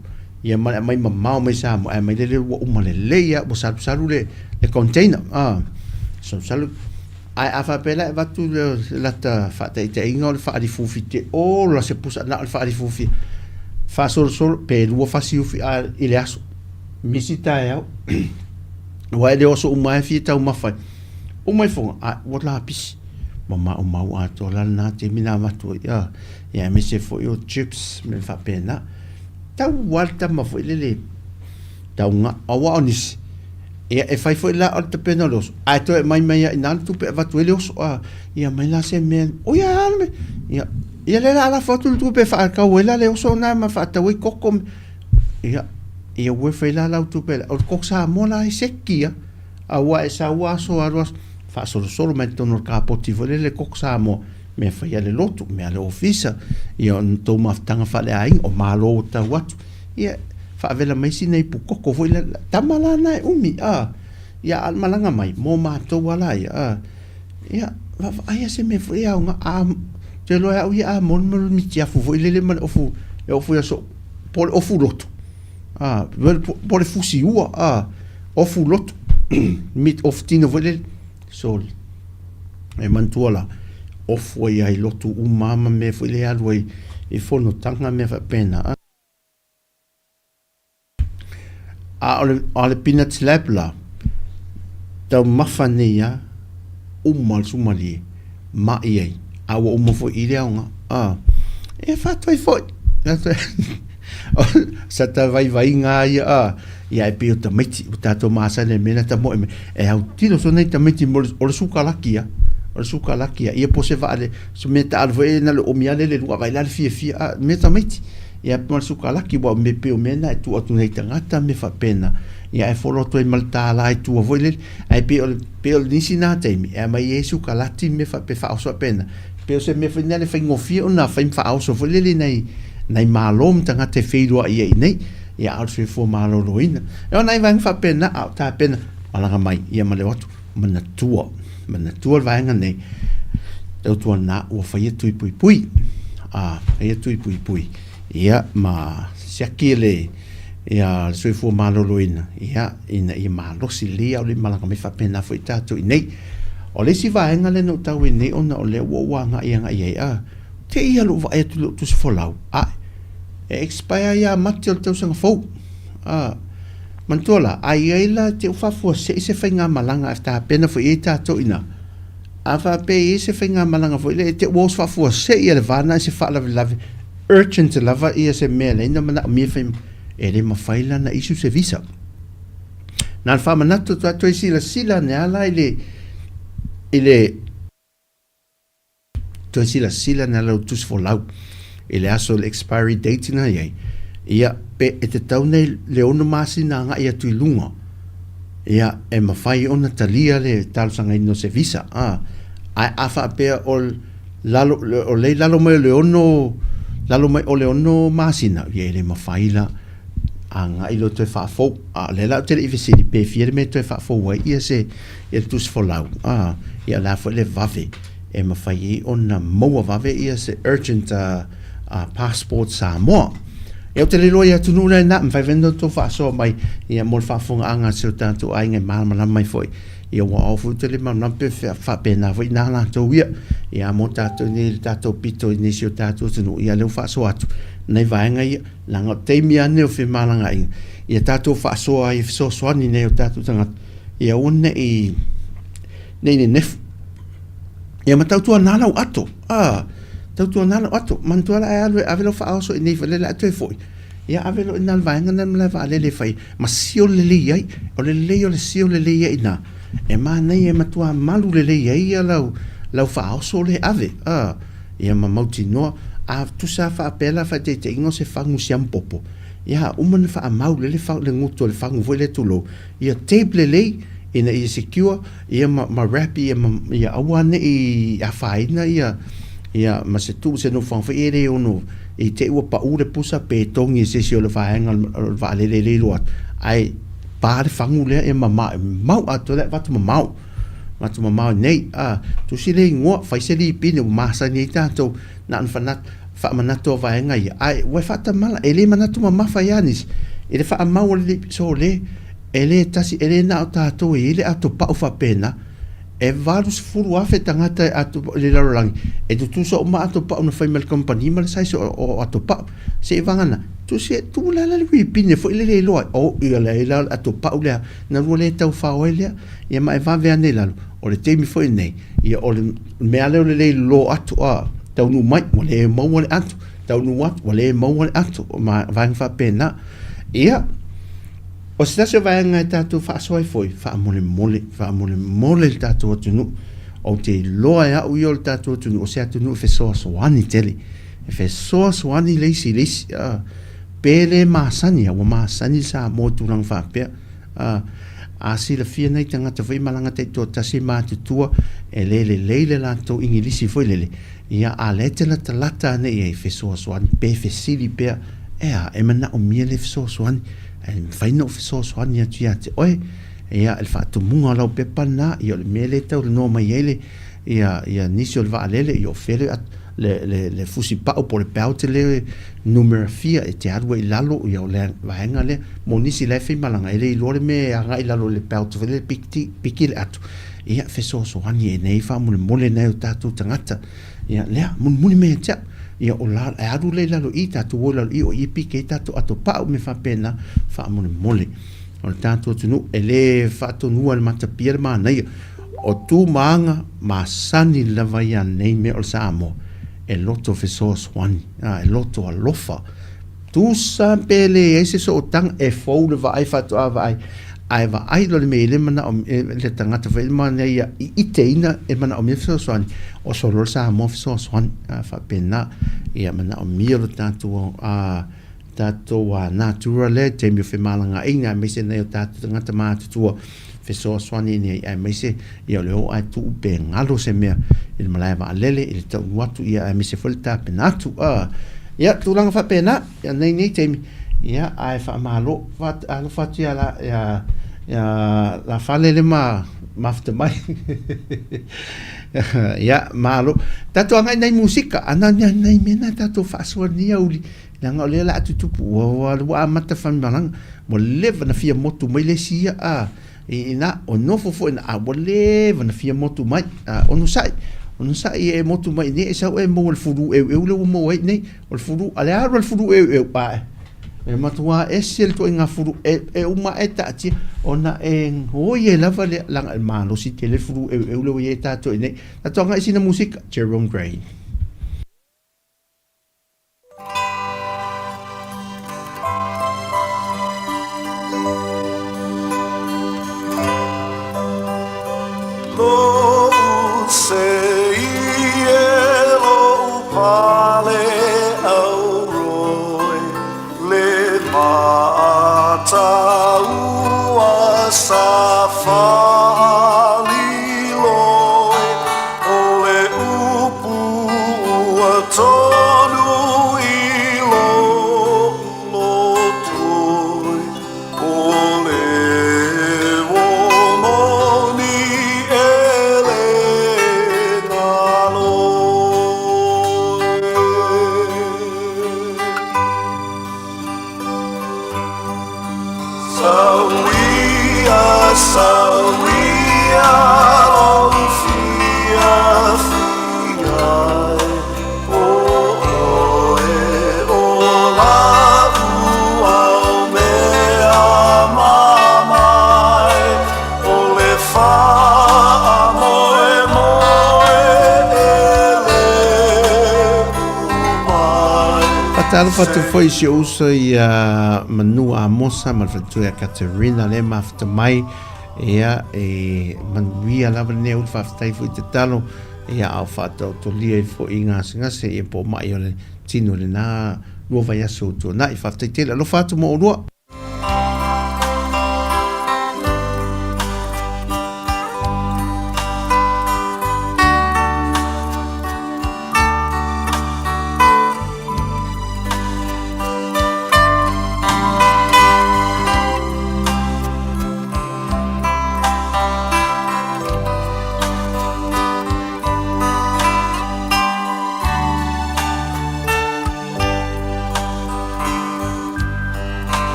ia mai mamau mai Sāmoa mai le umale leia bo salu le container so salu ai afa pela vatu la ta fa te ingo fa di fufite o la se pusa na fa di fufi fa sol pe lu fa si ufi ile aso misita ya wa de oso umai fi ta uma fa umai fo what la pis mama uma to la na te mina vatu ya me se fo yo chips me fa pena tau walta ma foi lele tau nga awa onis e fai foi la alta penalos a to mai nan tu pe vatu elos ia mai la se men o ia alme ia le la foto tu pe fa ka wela le so na ma fa ta we kokom ia we foi la tu pe o koksa mola e sekia a wa esa wa so aros fa solo mai tono ka poti vole le koksa mo me fa ia le lotu me ale ofisa ia to maftanga fa le ai o malo ta wat ia fa vela mai sinei pu koko foi la tamala na umi ia al malanga mai mo ma to wala ia ai se me foi nga te lo ia mon mi tia fu foi le man ofu so pol ofu lotu pol fusi ofu lotu mit oftino vole sol e mantuala ofu ai lotu mama me foi le aloi e fono tanga me fa pena ale peanuts labla tau mafania umal sumali ma ia awa umofo ile nga e fa toi foi sa ta vai ngā ia e pio ta miti o tātou māsane mena ta moe me e au tino so nei ta miti o le suka lakia ia po se vaale so me ta alvo e na le omiale le lua vai la fia me ta miti ia po le suka laki bo me pio mena e tu atu nei tangata me fa pena ia e folo to e malta la e tu avo le ai pio nisi na teimi e mai e suka lati me fa pe fa o so pena pio se me fina le fa ngofia ona fa fa o so vo le nei malom tangata feilua ia nei ia au se fo malo loina e ona vai fa pena au ta pena ala mai ia male watu manatua vaenga nei tautua na ua whaia tui pui whaia tui pui ia ma siaki le ia le soifua maloloina ia ia malosi lia o le malanga me whapena fo i tātou i nei o le si vaenga le no tau i nei ona o le ua nga ia te ia lo va e tu se folau e expire ia mati o tau sanga fau mantola ai la te ufafua se whainga malanga e tā pena fo i tātou ina afa pe i se whainga malanga fo i te uos whafua se i le vana se whaalavi urgent te lava i se mea le ina mana mea whaim e le mawhaila na isu se visa na alfa manato to sila ne ala i le to sila ne ala tus fo lau i le aso le expiry date na iai ia pe e te tau nei le ono masi na nga ia tui lunga ia e mawhai ona talia le talusanga ino se visa ai afa pe o le lalo mai le ono lalo mai o le ono masi na ia le mawhai la nga ilo te whafo le lau te le ifesini pe fiere me te whafo wai ia se ia tus fo lau ia la fo le vave e mawhai ona maua vave ia se urgent passport Sāmoa e o te le loia tunu nei na mwhai vendo to whaasoa mai ia mol whaafonga anga se o tātou ai ngai malama mai foi ia wa ofu te le mamlampe whapena foi nā tātou ia mo tātou ni tātou pito ni se o tātou tunu ia leo whaasoa atu nei vaenga ia langa teimi ane o whemalanga ia tātou whaasoa i whasoswani nei o tātou tangat ia one i nei ne nefu ia ma tautua nālau ato tautua nālau ato mantuala e alwe avelo whaaso i nei whalela atu e foi ia avelo i nal vaenga na mla waalele whai ma sio lele iai o lele o le sio lele iai na e ma nei e matua malu lele iai ia lau whaaso le ave ia ma mauti noa tusa whaapela wha te ingo se whangu siampopo ia umane wha amau lele whau le nguto le whangu voi le tulo ia tape lele ina ia secure ia ma rapi ia awane i a whaina ia ma se tu se no whangwha ere ono i te ua pa ure pusa pe tongi se si o le whaenga o le le loat ai pāre whangu lea e mau ato le watu mau nei tu si le ngoa whaise li pine o masa ni tātou na anwhanat whaamanato whaenga ia ai wai whata mala e le manatu mamafa ianis e le wha mau le so le e le tasi e le na o tātou e le ato pau whapena e valus furu afe tangata atu le larolangi e tu so ma ato pa una family company ma sai so o ato pa se vangana tu se tu la pine fo le loa o ia le ato pa ule na role tau fa oile ia mai va ve anela o le temi fo nei ia o le me ale le lo atu tau nu mai mo le mo le atu tau nu wat mo le mo le atu ma va fa pena ia o se se vai ngai tatu fa soi foi fa mole tatu tunu o te loa ya u yol tatu tunu o se tunu fe so ani tele fe so ani lesi pele masani o masani sa mo tu lang fa pe si la fia nei tanga te vai malanga te to tasi ma te tua e le la to ingilisi foi lele ia a lete la talata ne e fe so ani pe fe sili pe e mana o miele fe so ani fai no so ani atu te oi ia el fatu munga lau pepa na ia le mele tau no mai ele ia nisi o le vaalele ia fere le fusi pa o por le paute le numero 4 e te arwa i lalo ia o le vaenga le mo nisi le fei malanga ele i lore me anga i lalo le paute vele piki le atu ia fe so ani e nei fa mole nei o tatu tangata ia lea muni me tia ia o la aru le lalo i tatu o lalo i o i pike tatu ato pa o me fa pena fa mole o tatu tunu ele fa tonu al matapia ma nei o tu manga ma sani lava ia nei me o Sāmoa e loto fe so swani e loto alofa tusa pele ese so tang e fo le vai fa to vai ai va ai lo me le mana le tanga te fel mana ia I teina e mana o me so swan o so lo sa mo so swan fa pena ia mana o mi lo tanto Tautua natura le te mi fe malanga ina me se nei tatu tangata mātu tua fe so swani ni ai me se ia leo ai tu pe ngalo se mea il malai va lele il tau watu ia me se folta penatu ia tu langa fa pena ia nei te mi ia ai fa malo fa alo fa tia la ia la fale le mafta mai ia malo tatu anga nei musika ana nei mena tatu fa swani uli langa le la tutupu wa mata fan malang mo leva na fia motu mai le sia ina o no fo na mo leva na fia motu mai onu sai e motu mai ne sa e mo el furu e le mo e nei o furu ale el furu e pa e matua e sel to inga furu e uma e tati ona e hoye lava le langa malo si tele furu e le ye tato nei ta tonga sina musika Jerome Gray Talo fatu foi se usa ia manua mosa mal fatu ia Katerina le mafta mai ia manuia lava neu faftai foi te talo ia au fatu to lia fo inga singa se e po mai ole tino le na nuova ia so to na I faftai te lo fatu mo ro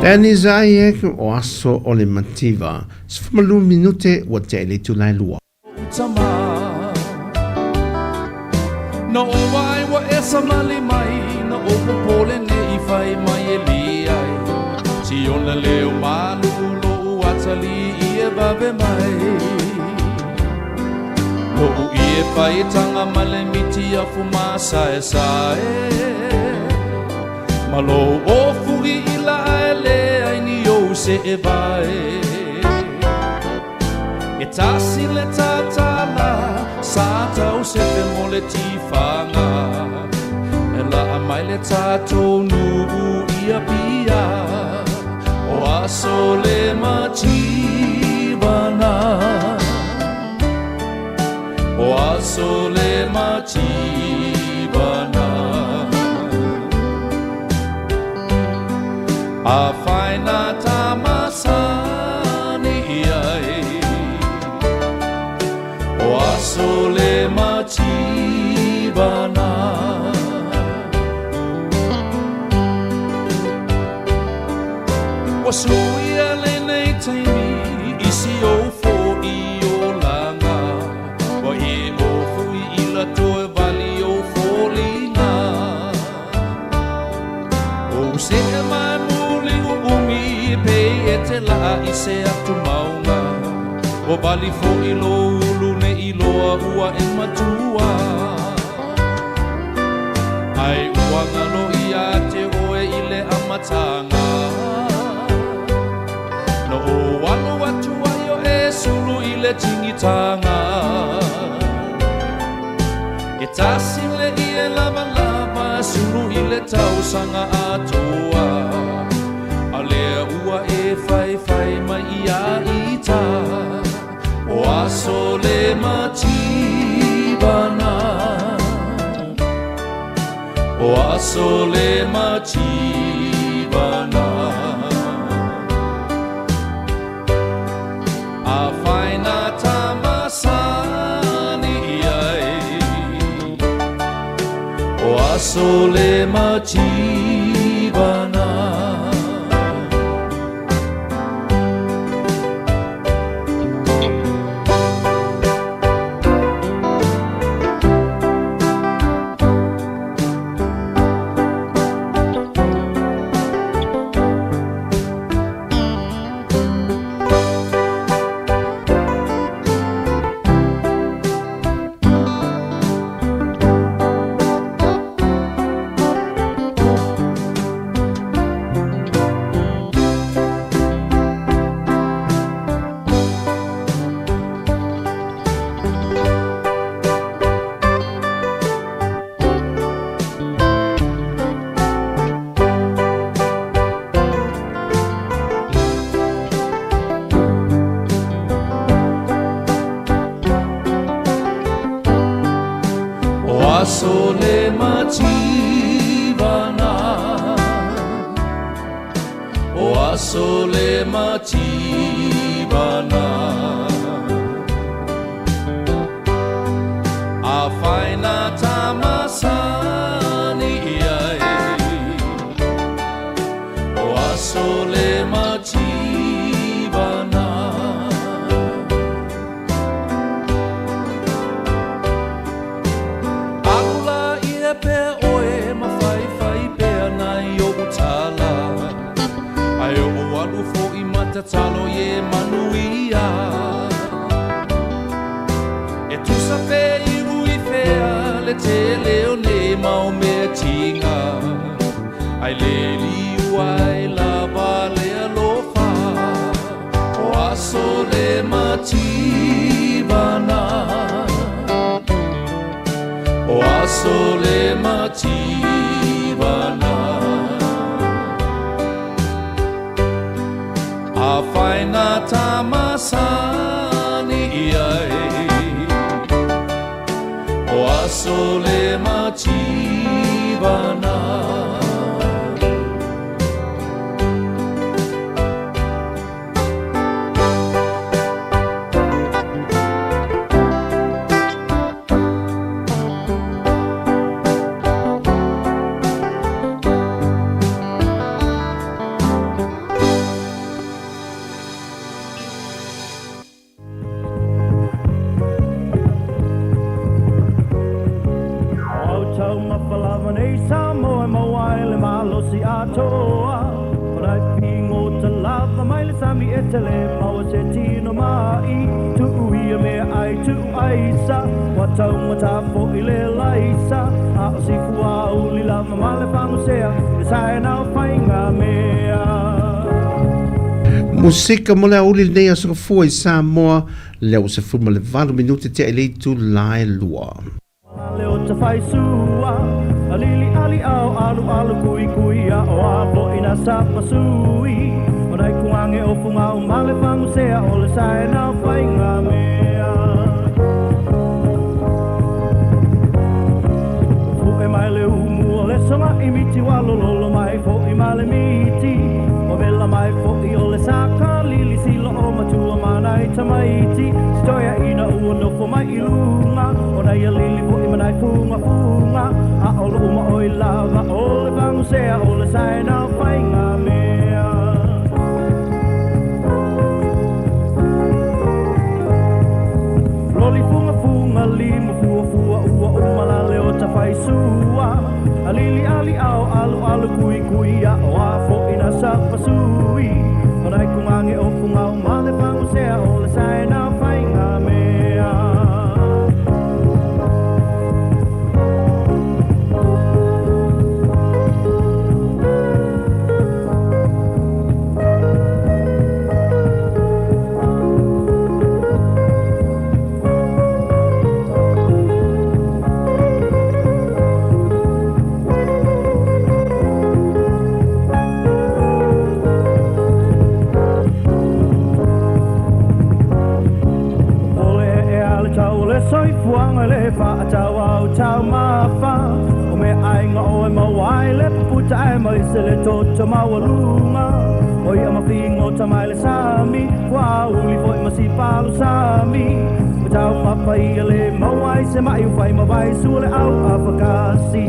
Tani zai e o aso o le mativa. Sfumalu minute wa te ele tu lai lua. No wai wa esa mali mai no opo pole ne I fai mai e li ai. Si ona leo malu lo atali I e babe mai. Lo I e fai tanga male miti a fumasa e sae. Malo o furi ila ele ai ni o se e vai. E tasi le tatala le tifanga e la mai le tātou nu ia pia o aso le matibana o aso le matibana a faina tamasani ai o aso le matibana o suia le nei taimi isi o fo i o langa o e o fui i la toe vali o folinga o se mai muli o umi pe e te la i se atu maunga o vali fo i lo ulu ne i loa ua e matua ai uanga lo i a te oe i le amatanga no o wano watu ai o e sulu i le tingitanga e tasi le i e lava lava sulu i le tausanga atua a lea ua e fai fai mai i a ita o aso le matibana o aso le matibana a faina tamasani ai o aso le matibana aso le matibana o aso le matibana a faina tamasani ai o aso le matibana pe oe mawhai whai pea nai o utala ai o alu fo i matatalo ye manuia e tusa pe i ui fea le te leo ne mau me tinga ai le liu ai la vale alofa o aso le matibana o aso le matibana a faina tamasani ai o aso le matibana Sāmoa mawaile malosi atoa Rai pingo te lava mai le sami e tele Maua se tino mai Tu uia me ai tu aisa Watau mata fo i le laisa A o si fua uli lava ma le whangusea Le sae nao whainga mea Musika mo le uli nei a saka fua i Sāmoa Leo se fuma le 20 minuti te ele tu lai lua te whai sua Alili ali au alu alu kui kui a o apo ina sapa sui O nai kuange o funga o male whangu sea o le sae na whai ngā mea Fu e mai le umu o le songa i miti walo lolo mai fo i male miti O vela mai fo i o le saka lili silo o matua manai tamaiti Stoia ina ua nofo mai i lunga O nai a lili fo i manai funga funga A o lo uma o i lava o le vangu sea o le sae na whai ngā mea Roli funga funga limu fua fua ua umala leo ta whai sua Alili ali au alu alu kui kui a o a fo ina sapa sui O nai kumange o funga o male pangu sea o le sae na whai ngā mea Soi fuanga le fa tau au tau mafa O me ainga o e mawai le puta e mai se le toto mawalunga O ia mawhingo ta mai le sami Wa uli foi masi palu sami O tau mapa ia le mawai se mai ufai mawai su le au afakasi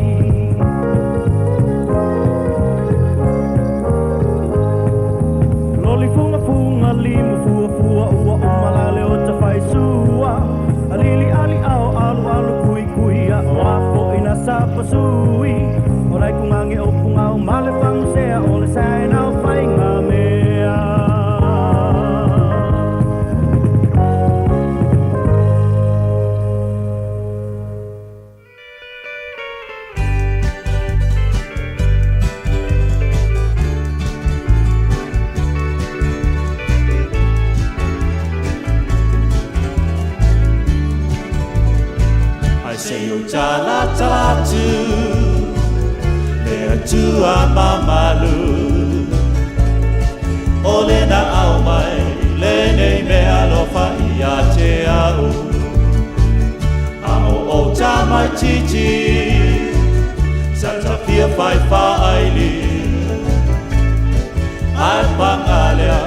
Loli funga funga limu fua fua ua umala le o ta fai sua Alili ali au alu alu kui kui a o afo ina sapa sui O nai kungange o punga o male whangu sea o le sae na o whai ngā mea Chala chala tu Le atua mamalu Ole na au mai Le nei mea lo whai a te au Ao o ta mai titi Sa ta pia whai whaili Ai pangalea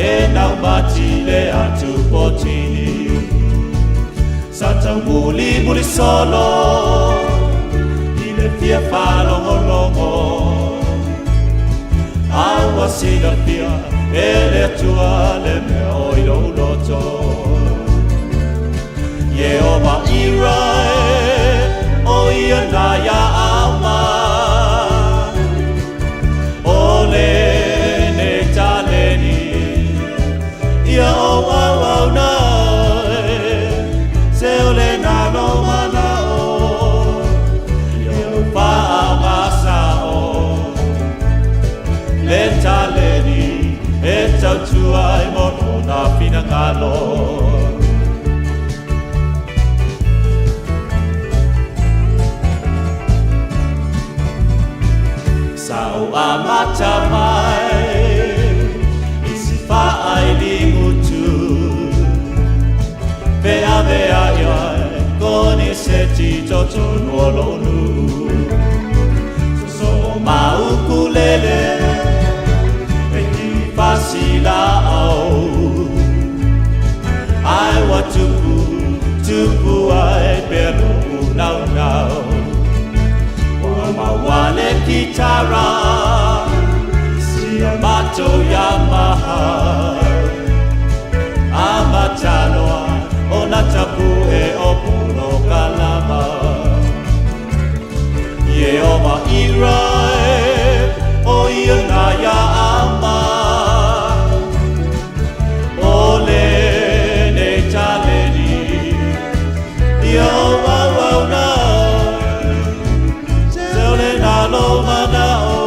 E nau mati le atu potini Sata muli muli solo I le fia whalongo longo Awa sina pia E le atua le mea oiro uloto Ye o ma irai O ia na ia ama O le ne taleni Ia o au au na Se ole na no mana o Ia upa a masa o Le taleni e tautua e mono na fina ngalo Sao a mata mai Isi pa ai lingutu Vea vea iai, koni se tito tono lonu So maukulele, e ti fasila au Ai wa tupu ai pero unau nau Wa mawale kitara, si amato Yamaha Amataloa O na tapu e o puno kalama Ye o ma irai O ia na ia ama O le ne taleni Ia o au au na Se o le na lo mana o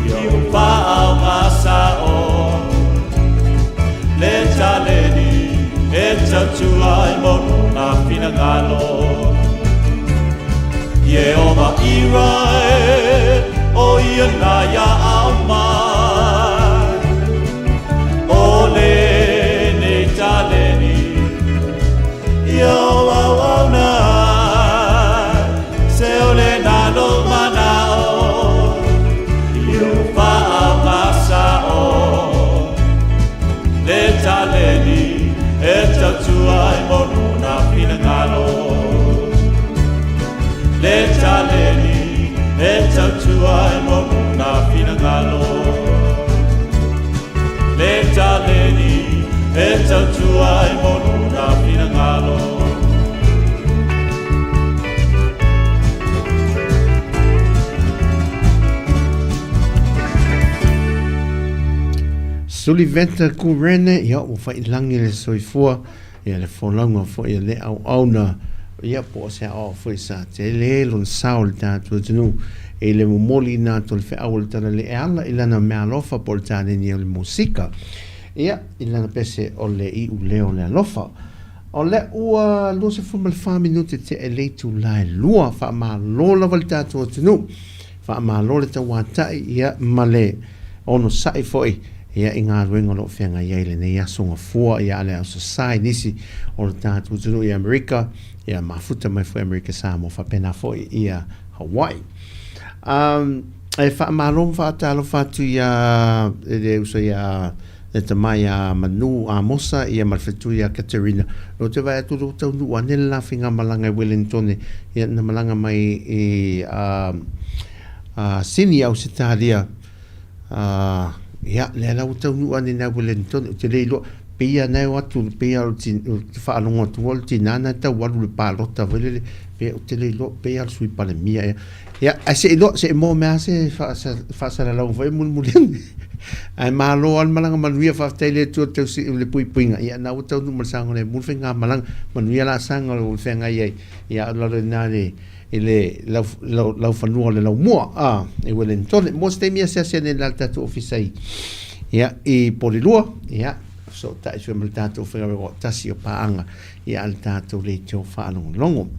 Ia o pa au masa o Le taleni E tautua e mono na fina ngalo suli venta kurene ia o fai langi le soifua ia le folonga fo ia le au na ia po se o fo sa te le lon saul ta tu tunu e le momoli na tol fe awol tana le ala ilana me alofa portane ni le musika ia ilana pese o le I u leo le alofa o le ua lo se fu mal fa minute te e le tu la lua fa ma lo la volta tu tunu fa ma lo le tawata ia male ono sai foi ia inga ruenga lo fenga ia le ne ia songa fua ia le society nisi o le tatu tunu ia America ia mafuta mai foi America Sāmoa fa pena foi ia Hawaii e fa malom fa talo fa tu ia e usa ia e te mai a manu a mosa ia malfetu ia Katerina o te vai tu tu nu anela finga malanga Wellington ia na malanga mai e sini au sitalia ia le la tu nu anela Wellington te le lo pia na o tu pia o ti fa longo tu o ti nana ta walu le palota vele pe te le lo pia sui pa le mia ia se lo se mo me se fa sa la vai mulmulen ai malo al malanga manuia fa tele tu te le pui puinga ia na o tu no malsanga le mulfenga malanga manuia la sanga o fenga ia lo le nale ele la fanua le la mo e Wellington mo ste mia se ne l'alta tu officei ia e polilua ia so ta so mal tato fa o tasi o paanga ia al tato le to fa longo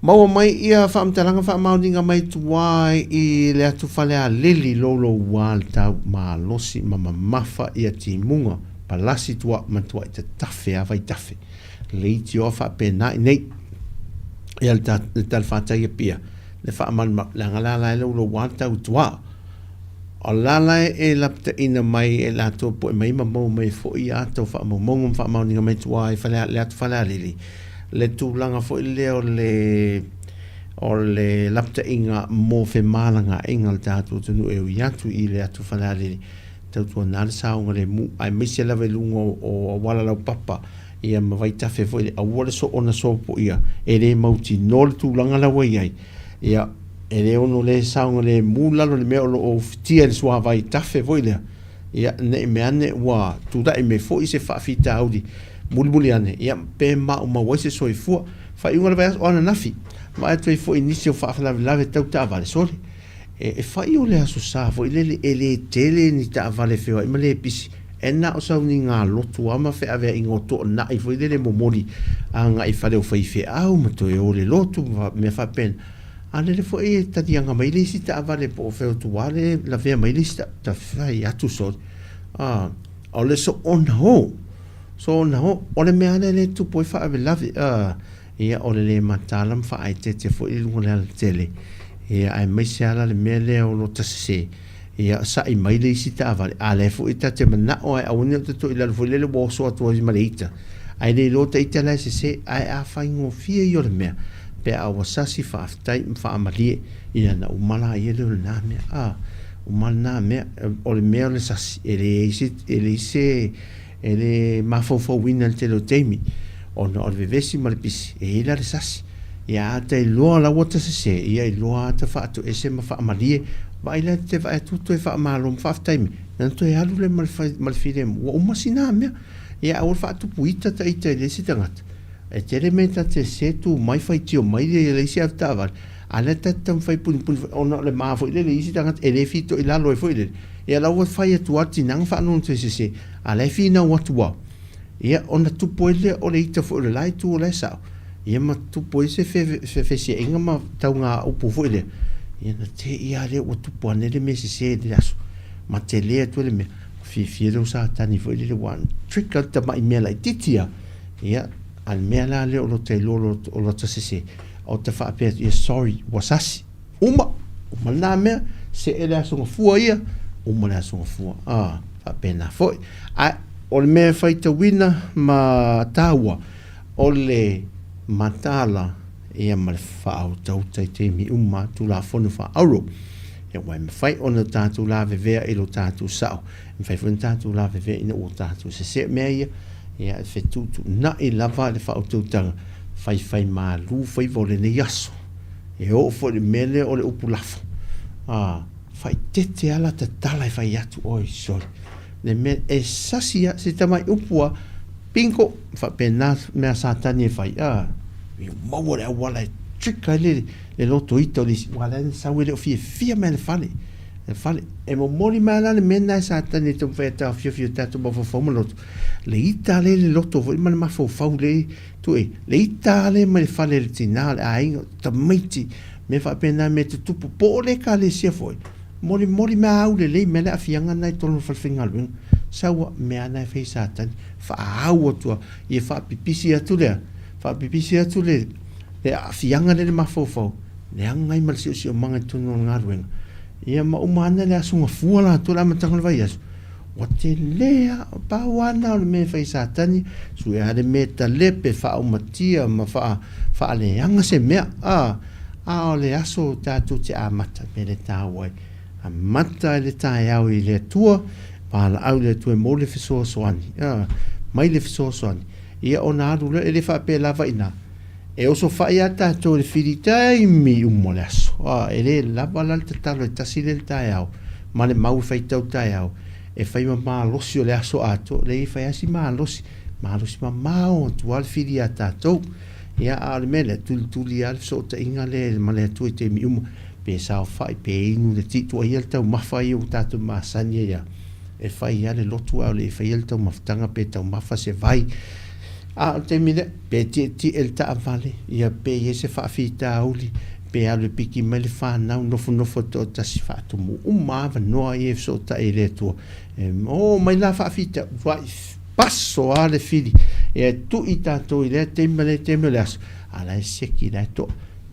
mau mai ia fa mtalanga fa maudinga mai tuai I le atu fale a lili lolo wal ta ma losi mama mafa ia timunga palasi tua matua te tafe a vai tafe le tio fa pena nei ia tal fa ta ia pia le fa mal la ngala lolo wal ta tua o lala e lapta ina mai e lato po mai mo mai fo ia to fa mo fa mo ninga mai tua fa le atu fa lili le tu langa fo le o le lapta inga mo fe malanga inga tatu tunu e yatu I le atu fa lili tautua na sa o le mu ai misi la velungo o wala la papa ia ma vai tafe fo a wala so ona so po ia e le mauti no le tu langa la wai ai ia e le ono le saunga le mulalo le meo o fitia le sua vai tafe voile ia ne me ane wa tu da me fo I se fa fita audi mulmuli ane ia pe ma o ma wese soifua fa I ngora vai ona nafi ma e fo inisio fa fa lave tau ta vale soli e fa I o le aso sa fo le tele ni ta vale feo ma le pisi e na o sa ni nga lotu ama fe ave ingoto na I fo le momoli anga I fa le o fa I fe au ma to e o le lotu me fa pen ale le foi tatianga mai le sita avale po feo tuale la vea mai le sita ta fai atu so ole so on ho ole me ale le tu poi fa ave lave ia ole le matalam fa ai te foi lungo le tele ia ai mai se ala le mele o lo tase ia sa I mai le sita avale ale foi te mana o ai au te to ila foi le bo so atu I maleita ai le lo te itala se ai a fa ngo fie yo le mea pe a wasasi fa aftai fa amalie ina na umala yele na me umana me o le me le sasi ele mafofo wina te lo temi o no le vesi malpisi e la le sasi ia te lo la wata se ia lo ta fa to ese ma fa amalie vai la te va tutto e fa malum fa aftai na to e alu le malfide o masina me ia o fa tu puita ta ite le sitangat e tere meta te se tu mai fai tio mai le se aftavar ala tatam fai pun ona le ma foi le isi tanga e le fito I la lo foi le e la o fai tu ati nang fa non se ala fina what wa e ona tu poile o le ita foi le lai tu le sa e ma tu poi se fe se inga ma taunga o pu foi le e na te ia le o tu pone le me se le aso ma te le tu le me fi lo sa tani foi le one trick out mai me lai titia e al mela le o lo te lolo o lo tase o te fa pe sorry wasasi uma na me se ele aso fua ia uma le aso fua fa pena foi o le me fai te wina ma taua o le matala ia mal fa o tau te mi uma tu la fonu fa auro e wai me fai ona tatu la vevea I lo tatu sao me fai fun tatu la vevea ina o tatu se me ia ia e fetutu na I lava le fa ututanga fai malu fai vole ne yaso e o fo le mele o le upulafo fai tete ala te tala fai atu oi sori le me e sasia se tamai upua pinko fa pena me satani fai mi mo le wala trika le loto ito le wala sa wele fia me le fale e mo mori mala le mena satani to feta fio tato bo fo mo loto le itale le loto vo ma ma fo faule tu le itale me le fale le tinale ai tamiti me fa pena me tu po le kale sia foi mori me au le me la fianga nai tonu fa fingal sawa me ana fe satan fa au tu e fa pipisi atu le le fianga le mafofo le anga mal si manga tunu ngarwen ia ma umana le asunga fuala tu la matang le vaias o te lea pa wana le me fe satan su e ale meta lepe fa umatia ma fa le anga se me le aso tatu te amata me le tawai amata le tai au i le tua pala au le tua mo le fiso soani mai le fiso soani ia ona adu le fa pe lava ina e oso fa ia tatu le filitai mi umo le aso ele lava la te talo e tasi le tai au ma le mau fai tau tai au e fai ma losi o le aso ato le fai asi ma losi ma mau tu al filia tatu ia al mele tuli al so te inga le ma le tu te mi umo pe sa fai pe inu le titu ia tau mafai o tatu ma sanya ia e fai ale lotu au le fai el tau maftanga pe tau mafa se vai te mine pe ti el ta vale ia pe ye se fa fita auli pe ale piki mele fa na no fo to ta si fa tu mu ma va no ie so ta ele tu mai la fa fita vai passo ale fili e tu itato ile te mele as ala se ki la to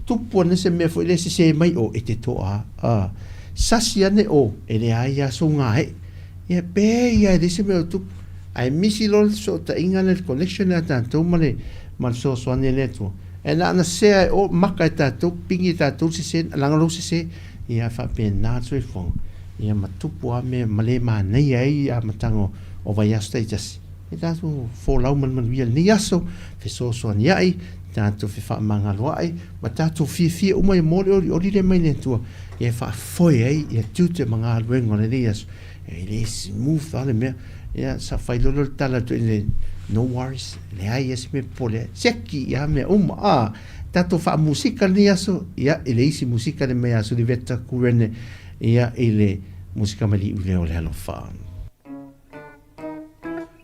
tu pone se me foi le se mai o e te to sasiane o ele aia so ngai ia pe ia dise me tu ai misi lol so ta inga le connection ata to male mal so ane le tu e na se o makata to pingi ta to se langa lo se ia fa pena so fon ia matupu me male ma nei ai a matango o vai asta jas e ta so fo lau man via ni aso fe so ane ai tanto fe fa manga lo ai ma tanto fi o mai mo o le mai le tu ia fa foi ai ia tutte manga luengo le dias ele smooth ale me ia sa fai lo tala to le no worries le ai es me pole seki ia me tato fa musica ni aso ia ele isi musica de me aso di vetta kurene ia ele musica mali ule ole alo fa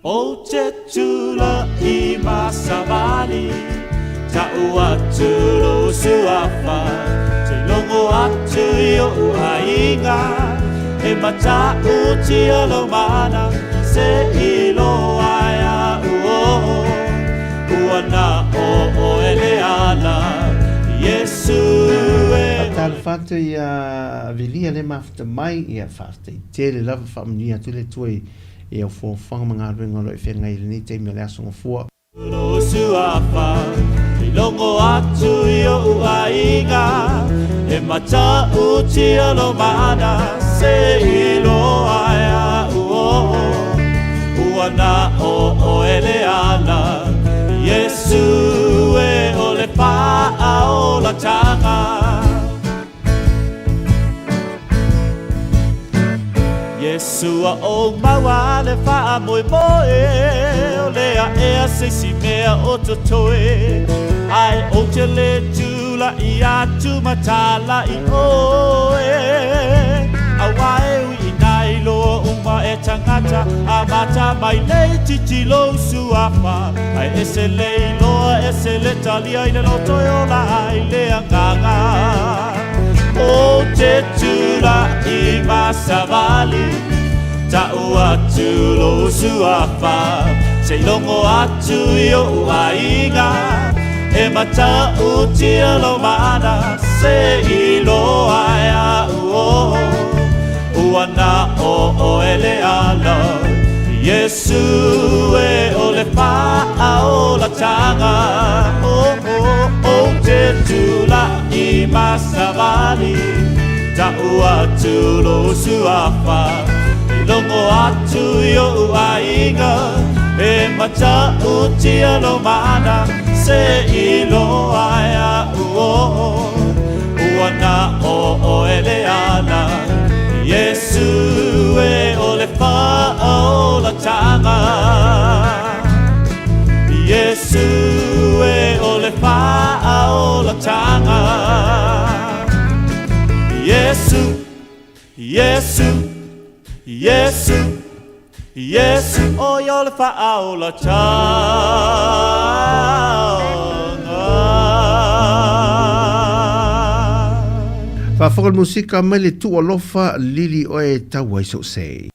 o te tula i masavali Tautua lo suafa te longo atu yo ainga e mata uti alo mana se ilo aya uana o ele ala Yesu e tal fate ia vilia le mafta mai ia fate tele lava famnia tule toi e o fo fanga manga ngolo e fenga ile ni te me la so fo lo suafa longo atu yo ainga e mata uti alo mana se ilo aya uana o ele ala Yesu e ole pa o la tanga Yesu o mawa le fa moi ole a se si mea o totoe ai o te le tula i atu matala i oe a wai i nai loa uma e tangata a mata mai le titi lo suafa ai ese le loa ese le talia i le loto e ola ai le anganga o te tula i masavali ta'u atu lo suafa se longo atu yo ainga e mata uti alo mana se ilo aya uana o ele ala Yesu e ole pa o la tanga o te tula i masavali ta'u atu lo suafa longo atu yo ainga e mata uti alo mana se ilo aya uana o ele ana Yesu e ole pa Yesu, Yesu, Yesu, o yo le whaaola taonga. Whawhakal musika mai le tu alofa lili o e Tautua i so sei.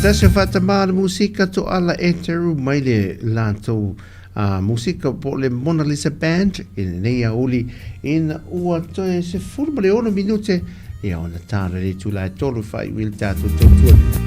Tase whatamā musika to ala e teru mai le lātou musika po le Mona Lisa Band in nei a uli in ua toe se furma le ono minute e ona tāra le tula e tolu whai wil tātou tautua.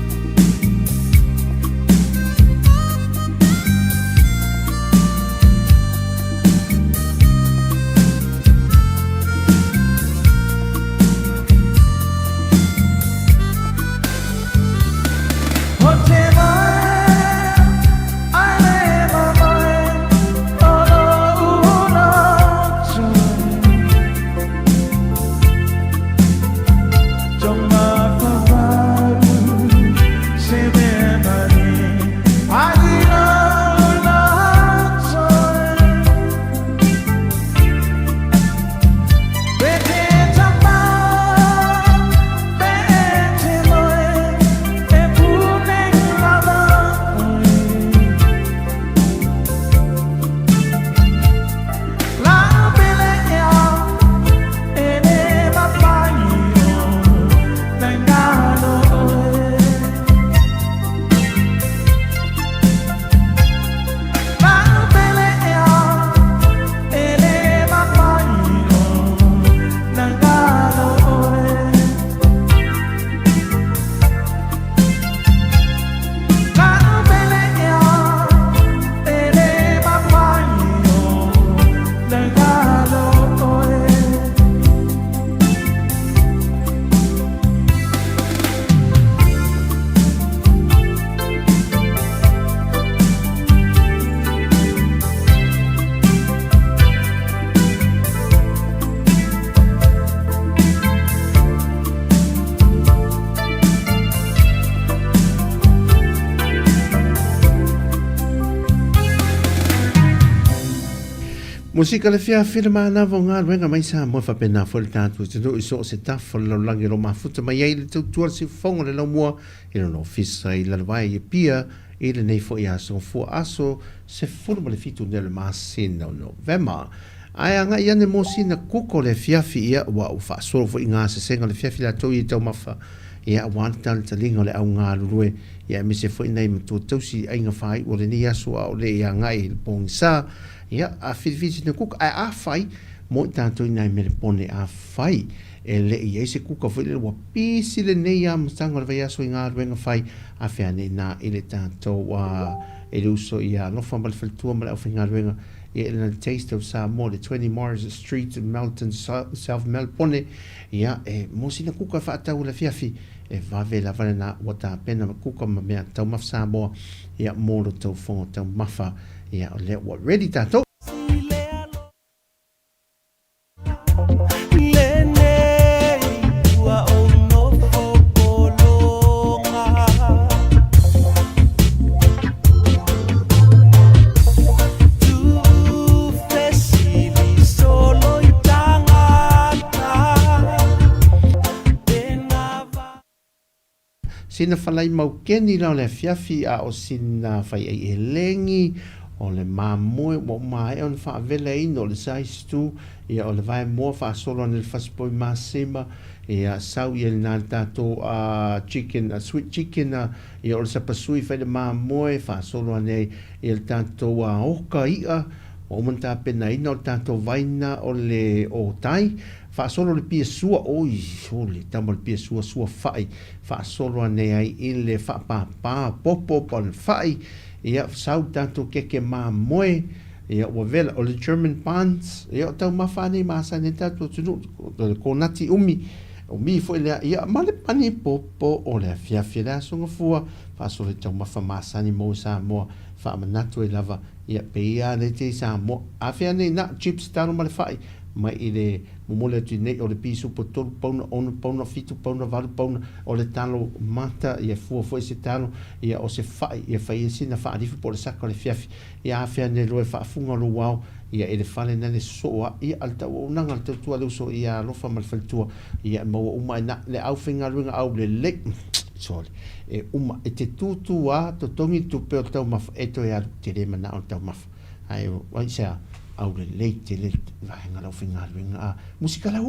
Musika le fia firma na vonga wenga mai sa mo fa pena fol tatu se do iso se ta fol lo langi lo mafuta mai ele tu tu se fongo le lo mo ele no fisa ile la vai e pia ele nei fo ia so fo aso se forma le fitu del masin no vema ai anga ia ne mo sina kuko le fia fia wa u fa so fo inga se senga le fia fia to i to mafa ia wan tal talinga le au nga lue ia mi se fo nei to to si ai nga fai o le ni aso o le ia ngai pongsa ia a filifisi na kuka a fai mo tanto nai me pone a fai ele ia se kuka foi le wa pisi le nei am sango le ia so inga wenga fai a fe ane na ele tanto wa ele uso ia no fa mal feltua mal au finga wenga in a taste of Sāmoa the 20 Mars Street in Melton South Melbourne ia e mo sina kuka fa tau la fiafi e va ve la vana wata pena kuka ma me tau maf Sāmoa ia mo lo tau fo tau mafa ia le what ready tato sina falai mau keni la le fiafi a o sina fai e lengi o le mamoe mo mai on fa vele ino le sais tu ia o le vai mo fa solo nel faspo masema ia sau ia na tato chicken sweet chicken ia o sa pasui fa le mamoe fa solo nei il tato oka ia o monta pena ino tato vaina o le o tai fa solo le pia sua oi le tamo le pia sua fai fa solo nei ai ile fa pa popo pon fai ia sau tanto ke mamoe ia o vela o le German pants ia tau mafani masane tatu tunu ko nati umi foi le ia male pani popo o le fia songa fua fa so le tau mafa masani mo Sāmoa fa manatu e lava ia pe ia le te Sāmoa afia nei na chips tanu male fai mai ile momole tu nei o le pisu po tolu pauna onu pauna fitu pauna valu pauna o le talo mata ia fua foi se talo ia o se fai ia fai sina fa alifu po le saka le fiafi ia afia ne loe fa funga lo wao ia ele fale na le soa ia alta o nanga alta tua le so ia lofa mal faltua ia mo uma na le au finga runga au le sorry uma e te tutua to tongi tu pe o tau maf eto ia te le mana o tau maf ai wai sa au le leite le vahenga lau finga runga musika la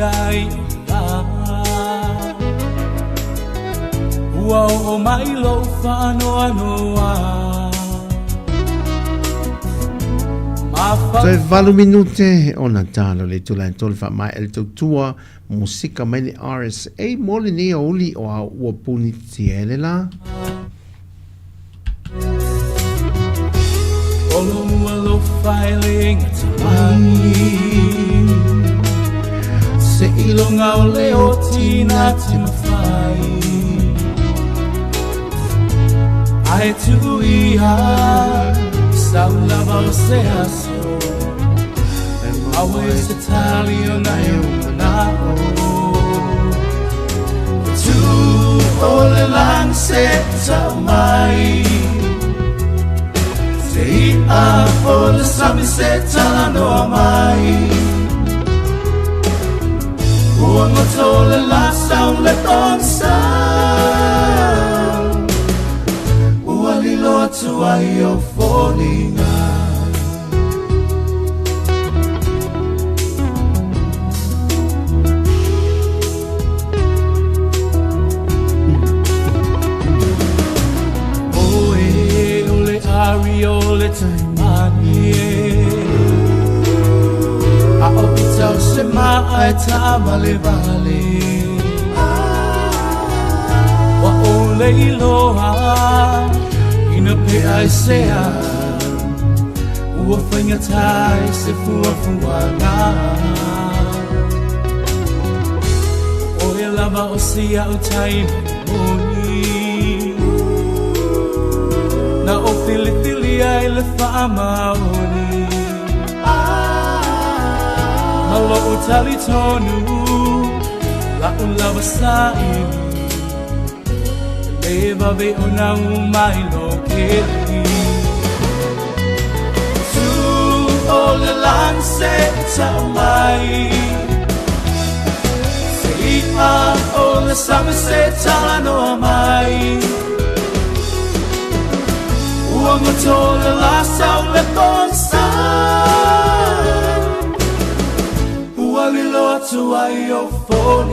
ai ua o mai lo whanoa noa. Toi 20 minute o na talo le tula tole fa mai el Tautua musika mai ni RSA mole ni o uli o a ua puni tiele la. Olo ua lo filing tamai se ilonga o leo tina te mawhai mai ai tu iha saula va se aso always the tally on na tu ole lang se sa mai sei a ole sami se tala mai uang tole la sound le ton sa uali lo tu ai o falling ole taimani a opitau se mai ta vale vale wa ole iloha ina pe ai sea ua whainga tai se fua fuanga ole lava o sia o taimoni na o tili ai le whaamaoni malo o tali tonu la o lava sai leva ve o na umai lo keli tu o le lance tau mai se ipa o le samase tala no mai uang tole la sau le ton sa uali lo tu ai o folina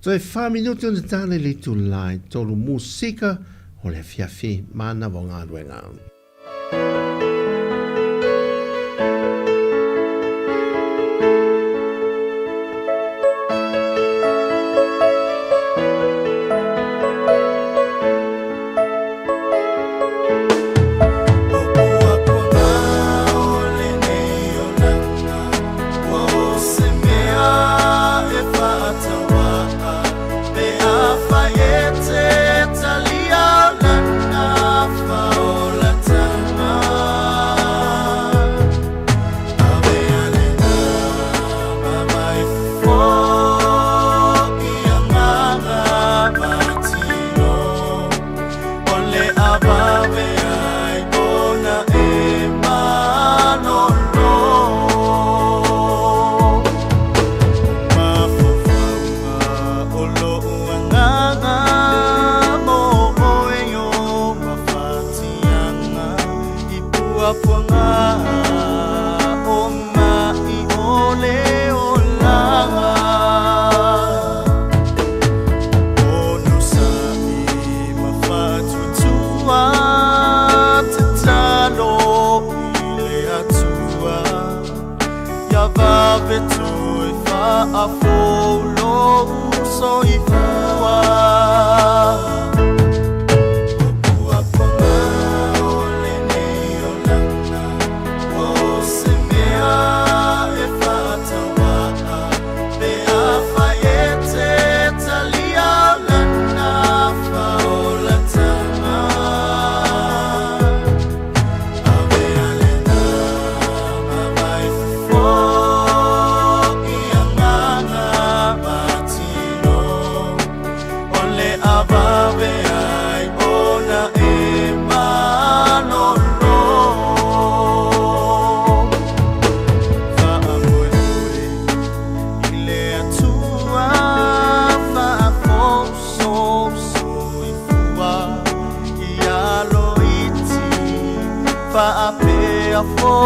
Toi 5 minuti on tale li tu lai tolu musika o le fiafi mana vo ngā ruenga. Talia lana faola tama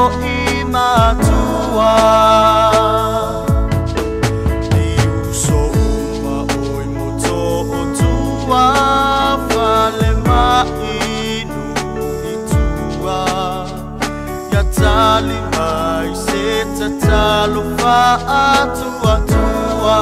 i matua I uso uma oi moto o tua Fale mai nu I tua Ia tali mai se tatalo fa atua tua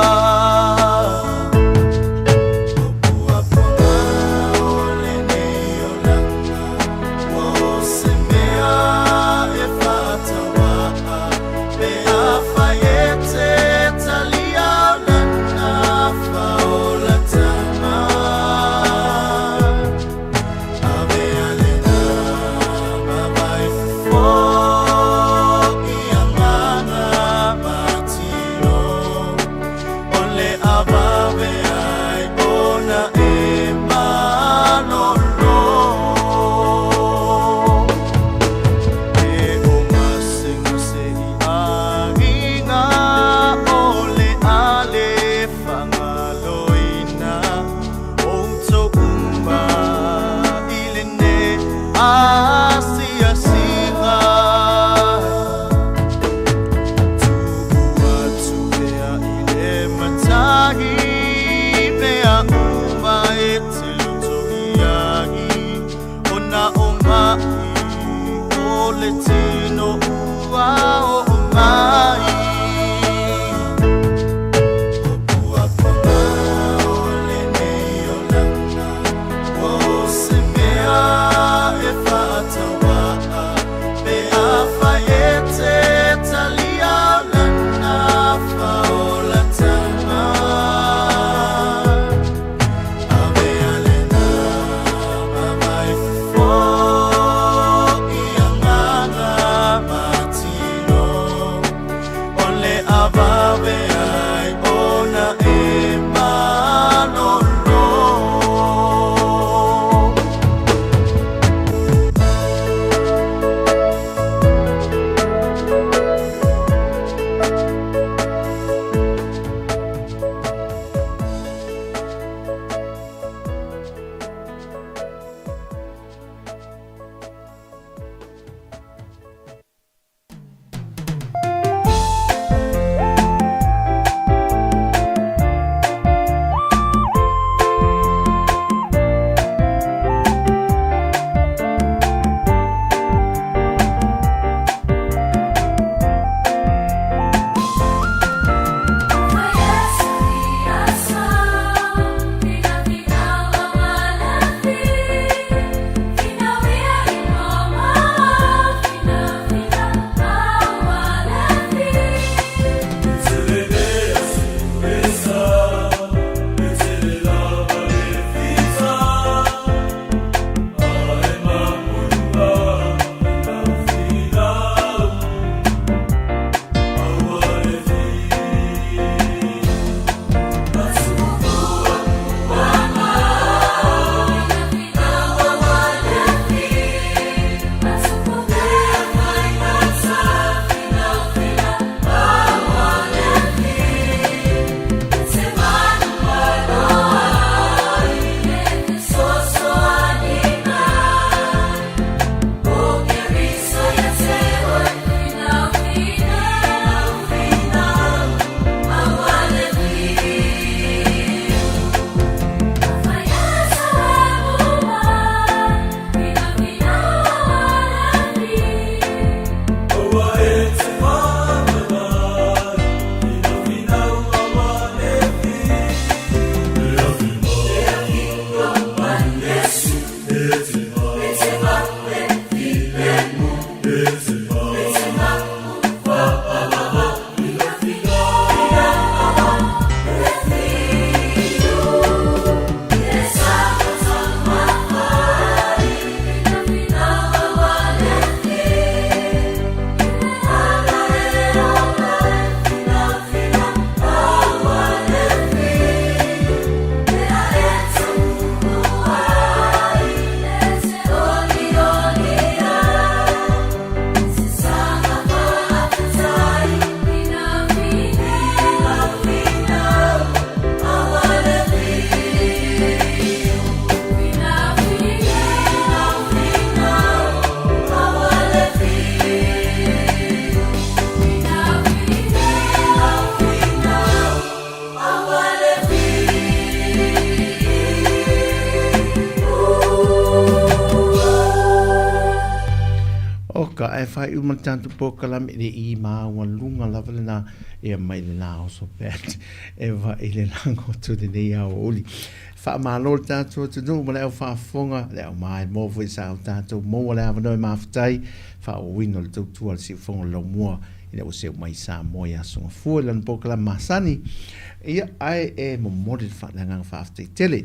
e whai uma tātu pōkalami le I māua lunga lava le nā e mai le nā o so pēt e wa I le lango tu te nei au oli. Wha mālo le tātu o te nuu ma le au whaafonga le au mai mōfu I sa au tātu mōa le awa noi mawhatai wha o wino le tautua le si fonga lau mua I le o seo mai Sāmoa ia songa fua lan pōkalami masani ia ai e momori le whananga whaafitai tele.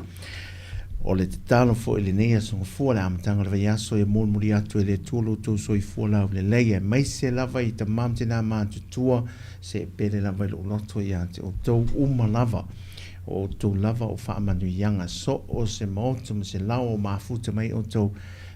O le te talo fo ele nei songa fua le amatanga le vai aso e mon muri atu e le tuolo tau so I fua lau le leia mai se lava I ta mam te nā mātutua se pere lava I lo loto I ate o tau uma lava o tau lava o whaamanu ianga so o se maotu ma se lau o mafuta mai o tau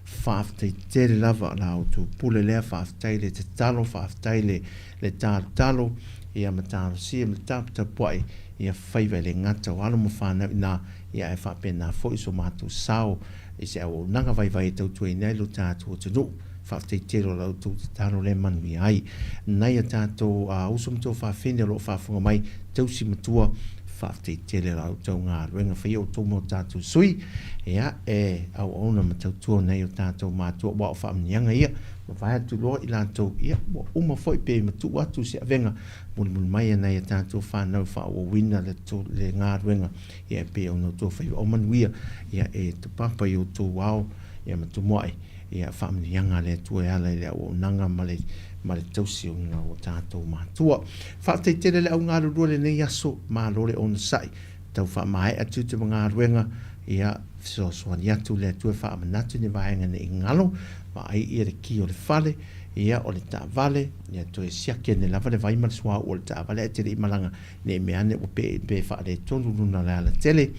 whaaftai tere lava la o tau pule lea whaaftai le te talo whaaftai le talo ia matalo si e matapta puai ia whaiva le ngata o alo mo whanau nā ia e whapena fo I so mātou sao I se au nanga vai tau tue nei lo tātou o te no whaftai tero lau tau te taro le manui ai nei a tātou usum tau whawhene lo whafunga mai tau si matua whaftai tere lau tau ngā ruenga whai o tau mo tātou sui ia e au ona ma tau tua nei o tātou mātua wa o whaamnianga ia ma vai atu loa I lātou ia mo uma foi pe ma tu atu se avenga mun mai nei a tātou whanau wha o wina le ngā ruenga ia pe o no tō whai o manuia ia e te papa I o tō wao ia ma tu moai ia whaamnianga le tua e ala le o nanga ma le tausi o ngā o tātou mātua whaftai tere le au ngā rurua le nei aso mā lore o na sai tau wha mai atu te mga ruenga ia so ni atu le tua wha amanatu ni vaenga ne ingalo ma ai ia le ki o le fale ia o le ta vale ia to e siake ne lava le vai mal swa o le ta vale e te I malanga ne meane o pe wha le tonu luna le ala tele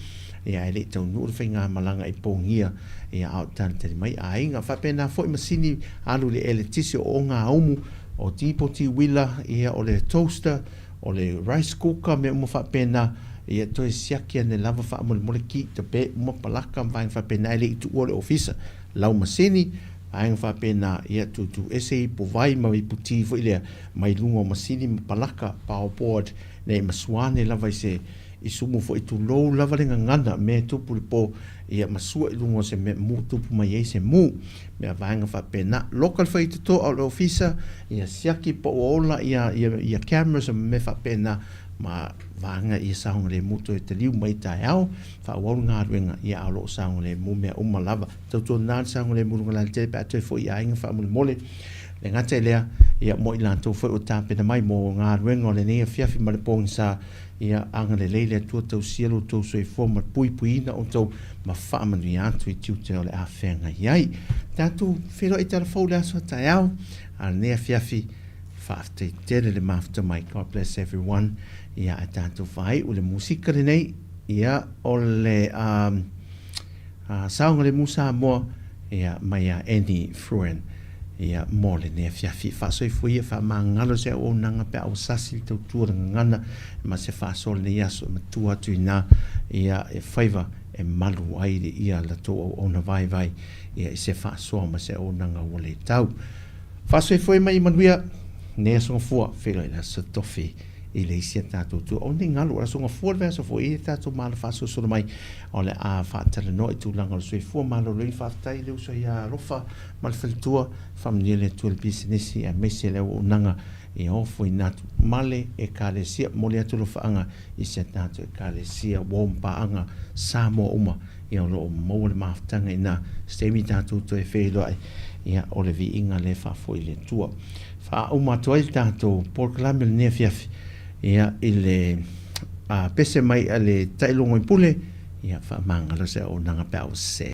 ia ele tau nuru whainga malanga I pōngia ia au tante mai a inga whapena fo I masini alu le ele tisi o ngā umu o tipoti wila ia o le toaster o le rice cooker me umu whapena ia to e siakia ne lava wha mole ki te pe uma palaka mwaing whapena ele I tu ore ofisa lau masini aing whapena ia tu ese po vai mai puti fo ilea mai lunga o masini palaka power board ne masuane lava I se I sumu fo I tu lou lava ringa ngana me tupu li po ia masua I lunga se me mu tupu mai e se mu mea vaenga whapena local whai te to au le ofisa ia siaki po ola ia cameras me whapena ma vanga ia saunga le muto e te liu mai tai au wha waru ngā ruenga ia au loo saunga le mu mea uma lava tautua nāri saunga le murunga la te pe atoe fo ia inga wha mule mole le ngata e lea ia mo I lantou fo o tāpena mai mo ngā ruenga o le nea fiafi ma le pōngi sa ia anga le leile atua tau sielo tau soi fo ma pui puina o tau ma wha amanu I atu I tiute o le a whenga iai tātou whiro I tala fau le aso tai au a le nea fiafi whaaftai tere le mafta mai God bless everyone ia a tātou whai o le musika le nei ia o le saunga le musa moa ia mai a Annie Fruen ia mo le nea fiafi whaasoi fuia wha maa ngalo se o nanga pe au sasi tau tua ngana ma se whaasole ne iaso ma tua tu ina ia e whaiva e malu aire ia la to o na vai ia se whaasoa ma se o nanga o le tau whaasoi fuia mai manuia nea songa fua whelo ina sa tofi I le isia tātou tu o ni ngalo ora songa fua le vesa fua I tātou mala whaaso sona mai o le a whaatara no I tūlanga o sui fua malo rei whaatai leo sa ia rofa ma le whalitua whamnia le tua le bisinesi a mese leo o nanga I ofo I natu male e kālesia mo le atu lo whaanga I se tātou e kālesia wompa anga Sāmoa uma I o lo mo le maftanga I na stemi tātou to e whelo ai ia o le vi inga le whaafo I le tua wha uma toa I tātou porkalami le nea fiafi ia I le pese mai a le tailongo I pule ia wha mangala se o nanga pēo se I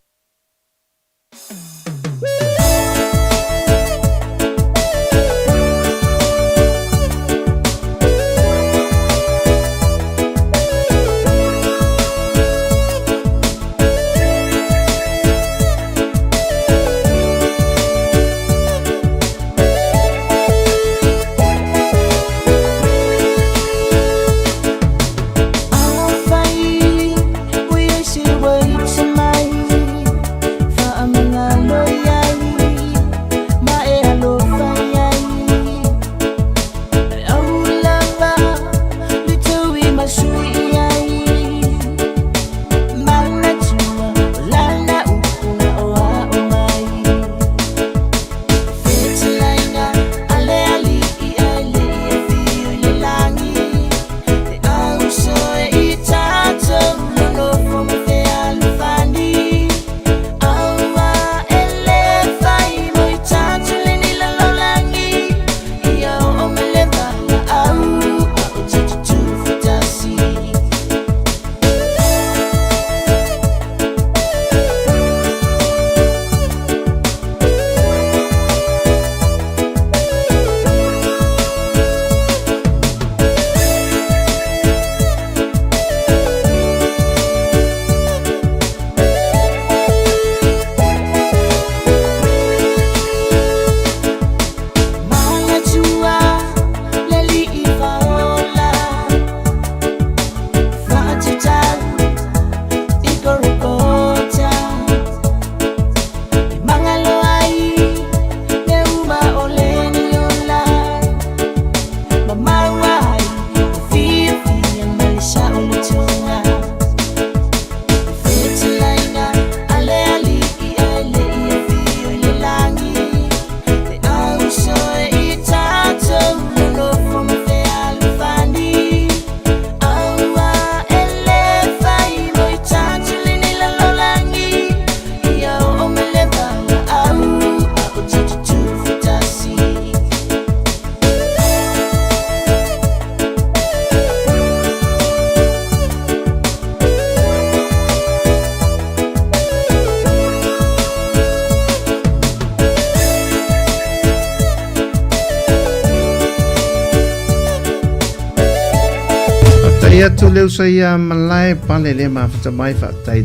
ia tu leu sai malai pale le ma fata mai fa tai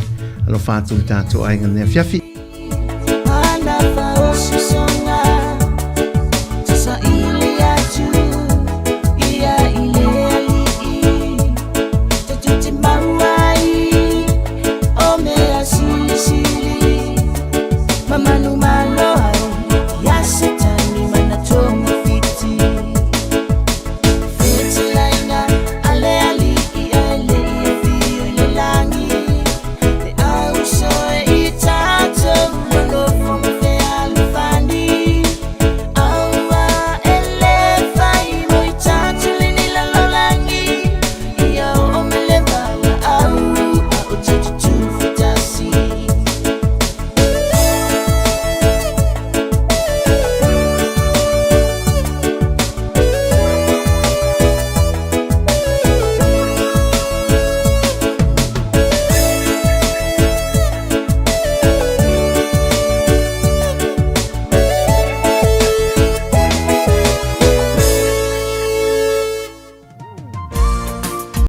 alo fatu tato ai ngane fiafi